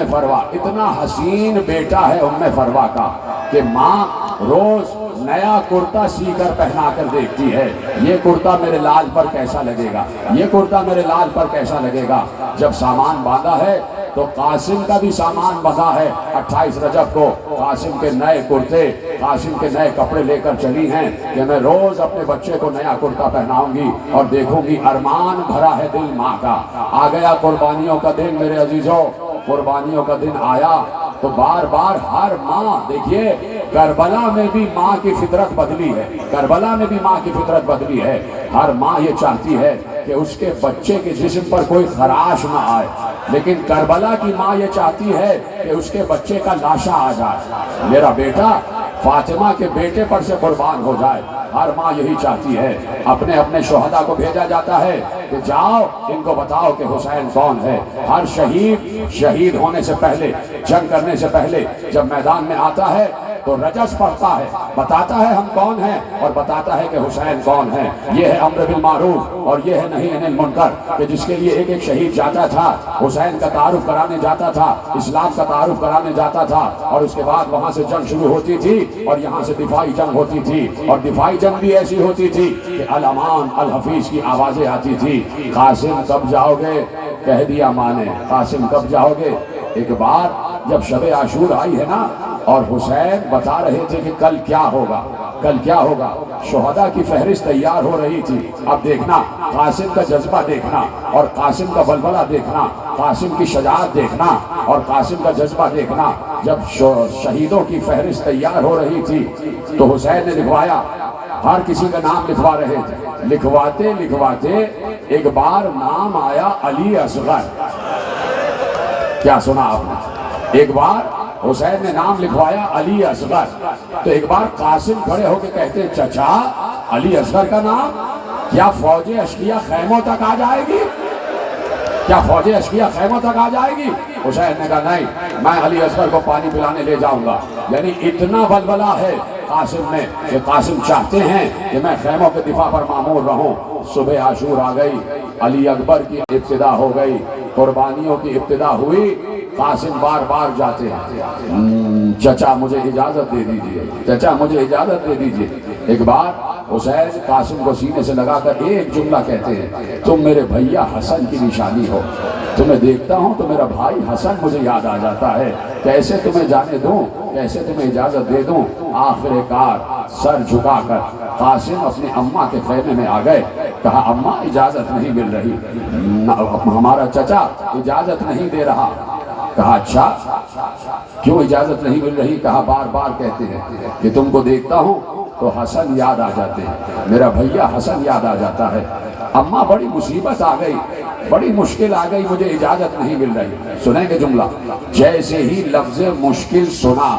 فروا اتنا حسین بیٹا ہے فروا کا کہ ماں روز نیا کرتا سی کر پہنا کر دیکھتی ہے، یہ کرتا میرے لال پر کیسا لگے گا، یہ کرتا میرے لال پر کیسا لگے گا۔ جب سامان باندھا ہے تو قاسم کا بھی سامان بندھا ہے۔ 28 رجب کو قاسم کے نئے کرتے، قاسم کے نئے کپڑے لے کر چلی ہیں کہ میں روز اپنے بچے کو نیا کرتا پہناؤں گی اور دیکھوں گی ارمان بھرا ہے دل ماں کا۔ آ گیا قربانیوں کا دن میرے عزیزوں، قربانیوں کا دن آیا تو بار بار ہر ماں، دیکھیے کربلا میں بھی ماں کی فطرت بدلی ہے، کربلا میں بھی ماں کی فطرت بدلی ہے۔ ہر ماں یہ چاہتی ہے کہ اس کے بچے کے جسم پر کوئی خراش نہ آئے، لیکن کربلا کی ماں یہ چاہتی ہے کہ اس کے بچے کا لاشا آ جائے، میرا بیٹا فاطمہ کے بیٹے پر سے قربان ہو جائے۔ ہر ماں یہی چاہتی ہے۔ اپنے شہداء کو بھیجا جاتا ہے کہ جاؤ ان کو بتاؤ کہ حسین کون ہے۔ ہر شہید ہونے سے پہلے، جنگ کرنے سے پہلے جب میدان میں آتا ہے تو رجس پڑھتا ہے، بتاتا ہے ہم کون ہیں، اور بتاتا ہے کہ حسین کون ہے۔ یہ ہے امر بالمعروف اور یہ ہے نہی عن المنکر، کہ جس کے لیے ایک شہید جاتا تھا، حسین کا تعارف کرانے جاتا تھا، اسلام کا تعارف کرانے جاتا تھا، اور اس کے بعد وہاں سے جنگ شروع ہوتی تھی اور یہاں سے دفاعی جنگ ہوتی تھی، اور دفاعی جنگ بھی ایسی ہوتی تھی کہ الامان الحفیظ کی آوازیں آتی تھی۔ قاسم کب جاؤ گے؟ کہہ دیا ماں نے، قاسم کب جاؤ گے؟ ایک بار جب شب عاشور آئی ہے نا، اور حسین بتا رہے تھے کہ کل کیا ہوگا، کل کیا ہوگا، شہداء کی فہرست تیار ہو رہی تھی۔ اب دیکھنا قاسم کا جذبہ دیکھنا، اور قاسم کا بلبلہ دیکھنا، قاسم کی شجاعت دیکھنا اور قاسم کا جذبہ دیکھنا۔ جب شہیدوں کی فہرست تیار ہو رہی تھی تو حسین نے لکھوایا، ہر کسی کا نام لکھوا رہے تھے، لکھواتے لکھواتے ایک بار نام آیا علی اصغر۔ کیا سنا آپ نے؟ ایک بار حسین نے نام لکھوایا علی اصغر، تو ایک بار قاسم کھڑے ہو کے کہتے ہیں چچا علی اصغر کا نام، کیا فوج اشقیہ خیموں تک آ جائے گی؟ کیا فوج اشقیہ خیموں تک آ جائے گی؟ حسین نے کہا نہیں، میں علی اصغر کو پانی پلانے لے جاؤں گا۔ یعنی اتنا بلبلہ ہے قاسم میں کہ قاسم چاہتے ہیں کہ میں خیموں کے دفاع پر معمور رہوں۔ صبح عاشور آ گئی، علی اکبر کی ابتدا ہو گئی، قربانیوں کی ابتدا ہوئی۔ قاسم بار بار جاتے ہیں، چچا مجھے اجازت دے دیجئے، چچا مجھے اجازت دے دیجئے۔ ایک بار حسین قاسم کو سینے سے لگا کر ایک جملہ کہتے ہیں، تم میرے بھیا حسن کی نشانی ہو، تمہیں دیکھتا ہوں تو میرا بھائی حسن مجھے یاد آ جاتا ہے، کیسے تمہیں جانے دوں، کیسے تمہیں اجازت دے دوں۔ آخر کار سر جھکا کر قاسم اپنی اماں کے خیمے میں آ گئے، کہا اماں اجازت نہیں مل رہی، ہمارا چچا اجازت نہیں دے رہا۔ کہا اچھا کیوں اجازت نہیں مل رہی؟ کہا بار بار کہتے ہیں کہ تم کو دیکھتا ہوں تو حسن یاد آ جاتے ہیں، میرا بھیا حسن یاد آ جاتا ہے۔ اماں بڑی مصیبت آ گئی، بڑی مشکل آ گئی، مجھے اجازت نہیں مل رہی۔ سنیں گے جملہ، جیسے ہی لفظ مشکل سنا،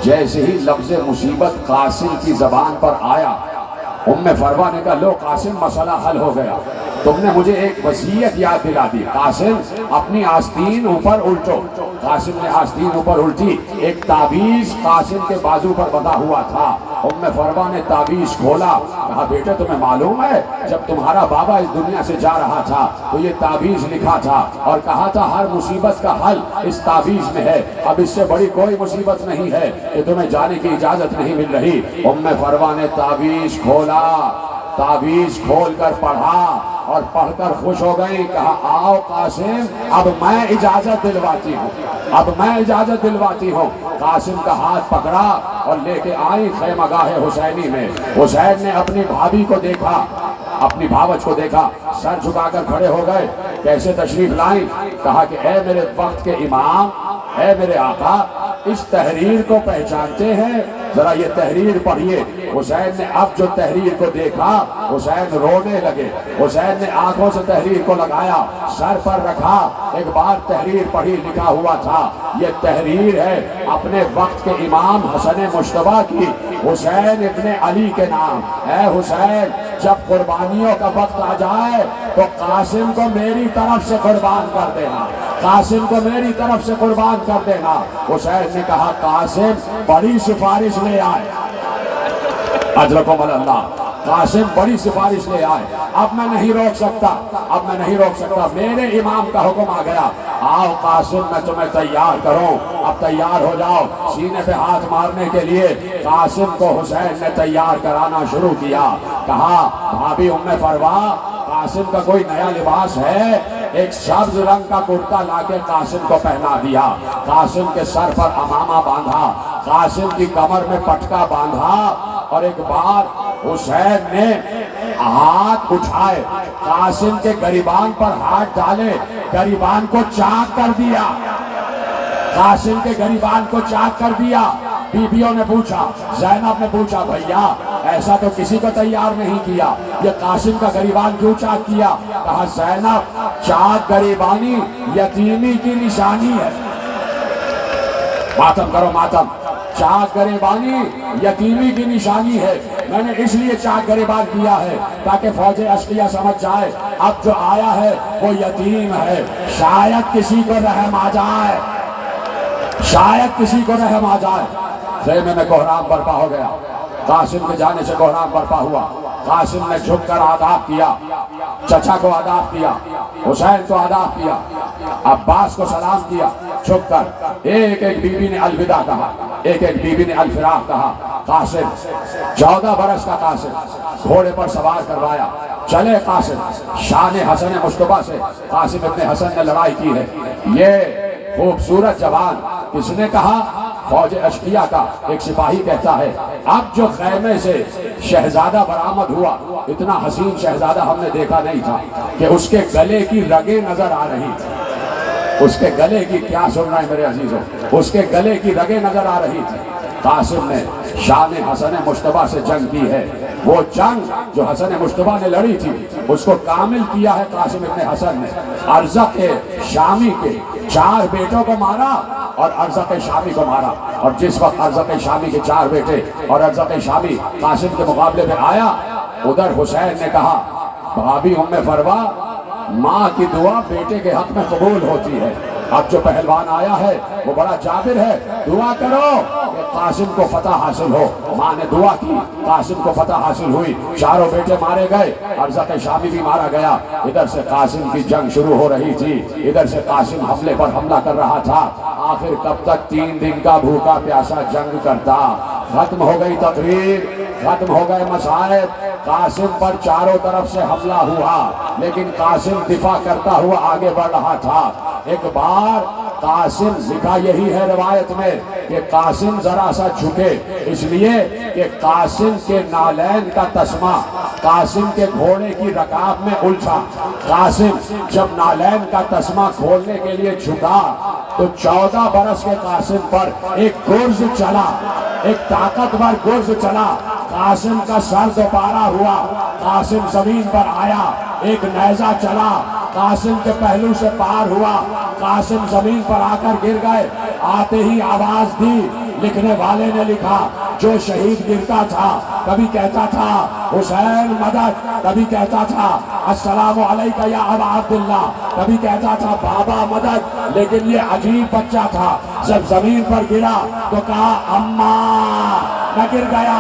جیسے ہی لفظ مصیبت قاسم کی زبان پر آیا، فروا نے کہا لو قاسم مسئلہ حل ہو گیا، تم نے مجھے ایک وصیت یاد دلا دی، قاسم اپنی آستین اوپر الٹو، قاسم نے آستین اوپر الٹی، ایک تعویذ قاسم کے بازو پر بندھا ہوا تھا۔ ام فروا نے تعویذ کھولا، کہا بیٹے تمہیں معلوم ہے جب تمہارا بابا اس دنیا سے جا رہا تھا تو یہ تعویذ لکھا تھا اور کہا تھا ہر مصیبت کا حل اس تعویذ میں ہے، اب اس سے بڑی کوئی مصیبت نہیں ہے کہ تمہیں جانے کی اجازت نہیں مل رہی۔ ام فروا نے تعویذ کھولا، تعویذ کھول کر پڑھا اور پڑھ کر خوش ہو گئی، کہا آؤ قاسم اب میں اجازت دلواتی ہوں، اب میں اجازت دلواتی ہوں۔ قاسم کا ہاتھ پکڑا اور لے کے آئی خیمہ گاہ حسینی میں۔ حسین نے اپنی بھابھی کو دیکھا، اپنی بھاوج کو دیکھا، سر جھکا کر کھڑے ہو گئے، کیسے تشریف لائیں؟ کہا کہ اے میرے وقت کے امام، اے میرے آقا، اس تحریر کو پہچانتے ہیں؟ ذرا یہ تحریر پڑھیے۔ حسین نے اب جو تحریر کو دیکھا حسین رونے لگے۔ حسین نے آنکھوں سے تحریر کو لگایا، سر پر رکھا، ایک بار تحریر پڑھی، لکھا ہوا تھا یہ تحریر ہے اپنے وقت کے امام حسن مجتبیٰ کی، حسین ابن علی کے نام۔ اے حسین جب قربانیوں کا وقت آ جائے تو قاسم کو میری طرف سے قربان کر دینا، قاسم کو میری طرف سے قربان کر دینا۔ حسین نے کہا قاسم بڑی سفارش لے آئے، اجرکم اللہ، قاسم بڑی سفارش لے آئے، اب میں نہیں روک سکتا، اب میں نہیں روک سکتا، میرے امام کا حکم آ گیا، آؤ قاسم میں تمہیں تیار کروں، اب تیار ہو جاؤ۔ سینے پہ ہاتھ مارنے کے لیے قاسم کو حسین نے تیار کرانا شروع کیا۔ کہا بھابھی ام فروا قاسم کا کوئی نیا لباس ہے؟ ایک سبز رنگ کا کرتا لا کے قاسم کو پہنا دیا، قاسم کے سر پر امامہ باندھا، قاسم کی کمر میں پٹکا باندھا، اور ایک بار حسین نے ہاتھ اٹھائے، قاسم کے گریبان پر ہاتھ ڈالے، گریبان کو چاک کر دیا، قاسم کے گریبان کو چاک کر دیا۔ بیویوں نے پوچھا، زینب نے پوچھا بھیا ایسا تو کسی کو تیار نہیں کیا، یہ قاسم کا گریبان کیوں چاک کیا؟ کہا زینب چاک گریبانی یتیمی کی نشانی ہے، ماتم کرو ماتم، چاک گریبانی یتیمی کی نشانی ہے، میں نے اس لیے چاک گریبان کیا ہے تاکہ فوج اشقیہ سمجھ جائے اب جو آیا ہے وہ یتیم ہے، شاید کسی کو رحم آ جائے، شاید کسی کو رحم آ جائے۔ خیمے میں کوہرام برپا ہو گیا، قاسم کے جانے سے کوہرام برپا ہوا۔ قاسم نے جھک کر آداب کیا، چچا کو آداب کیا، حسین کو آداب کیا، عباس کو سلام کیا، جھک کر ایک ایک بیوی نے الوداع کہا، ایک ایک بیوی نے الفراق کہا۔ قاسم 14 برس کا قاسم گھوڑے پر سوار کروایا، چلے قاسم، شان حسن مجتبیٰ سے قاسم ابن حسن نے لڑائی کی ہے۔ یہ خوبصورت جوان کس نے کہا؟ فوج اشقیہ کا ایک سپاہی کہتا ہے اب جو خیمے سے شہزادہ برآمد ہوا، اتنا حسین شہزادہ ہم نے دیکھا نہیں تھا کہ اس کے گلے کی رگیں نظر آ رہی تھی، اس کے گلے کی، کیا سن رہے ہیں میرے عزیزوں، اس کے گلے کی رگیں نظر آ رہی تھی۔ قاسم نے شان حسن مجتبیٰ سے جنگ کی ہے، وہ جنگ جو حسن مجتبیٰ نے لڑی تھی اس کو کامل کیا ہے قاسم ابن حسن نے۔ ارزق شامی کے 4 بیٹوں کو مارا اور ارزق شامی کو مارا، اور جس وقت ارزق شامی کے 4 بیٹے اور ارزق شامی قاسم کے مقابلے میں آیا، ادھر حسین نے کہا بھابھی ام فروا ماں کی دعا بیٹے کے حق میں قبول ہوتی ہے، اب جو پہلوان آیا ہے وہ بڑا جابر ہے، دعا کرو کہ قاسم کو فتح حاصل ہو۔ ماں نے دعا کی، قاسم کو فتح حاصل ہوئی، 4 بیٹے مارے گئے، ارزق شامی بھی مارا گیا۔ ادھر سے قاسم کی جنگ شروع ہو رہی تھی، ادھر سے قاسم حملے پر حملہ کر رہا تھا۔ آخر کب تک 3 دن کا بھوکا پیاسا جنگ کرتا؟ ختم ہو گئی تقریر، ختم ہو گئے مصائب، قاسم پر چاروں طرف سے حملہ ہوا، لیکن قاسم دفاع کرتا ہوا آگے بڑھ رہا تھا۔ ایک بار قاسم، لکھا یہی ہے روایت میں کہ قاسم ذرا سا جھکے، اس لیے کہ قاسم کے نالین کا تسمہ قاسم کے گھوڑے کی رکاب میں الجھا۔ قاسم جب نالین کا تسمہ کھولنے کے لیے جھکا تو 14 برس کے قاسم پر ایک گرز چلا، ایک طاقتور گرز چلا، قاسم کا سر دوبارہ ہوا، قاسم زمین پر آیا، ایک نیزہ چلا، قاسم کے پہلو سے پار ہوا، قاسم زمین پر آ کر گر گئے۔ آتے ہی آواز دی، لکھنے والے نے لکھا جو شہید گرتا تھا کبھی کہتا تھا حسین مدد، کبھی کہتا تھا السلام علیکہ یا ابا عبداللہ، کبھی کہتا تھا بابا مدد، لیکن یہ عجیب بچہ تھا، جب زمین پر گرا تو کہا اماں، میں گر گیا،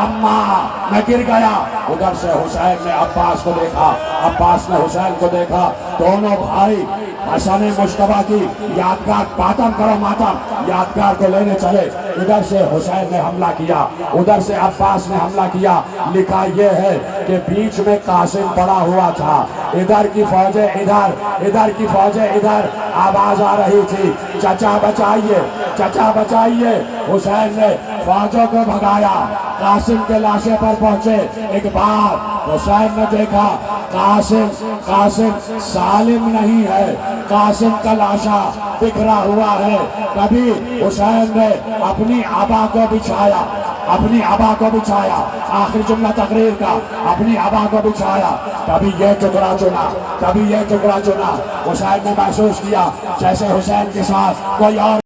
اماں میں گر گیا۔ ادھر سے حسین نے عباس کو دیکھا، عباس نے حسین کو دیکھا، دونوں بھائی حسن مجتبیٰ کی یادگار، ماتم کرو ماتم، یادگار کو لینے چلے۔ ادھر سے حسین نے حملہ کیا، ادھر سے عباس نے حملہ کیا۔ لکھا یہ ہے کہ بیچ میں قاسم پڑا ہوا تھا، ادھر کی فوجیں ادھر، ادھر کی فوجیں ادھر، آواز آ رہی تھی چچا بچائیے، چچا بچائیے۔ حسین نے فوجوں کو بھگایا، قاسم کے لاشے پر پہنچے۔ ایک بار حسین نے دیکھا قاسم سالم نہیں ہے، قاسم کا لاشا بکھرا ہوا ہے۔ کبھی حسین نے اپنی عبا کو بچھایا، اپنی عبا کو بچھایا، آخری جملہ تقریر کا، اپنی عبا کو بچھایا۔ کبھی یہ ٹکڑا چنا، کبھی یہ ٹکڑا چنا۔ حسین نے محسوس کیا جیسے حسین کے ساتھ کوئی اور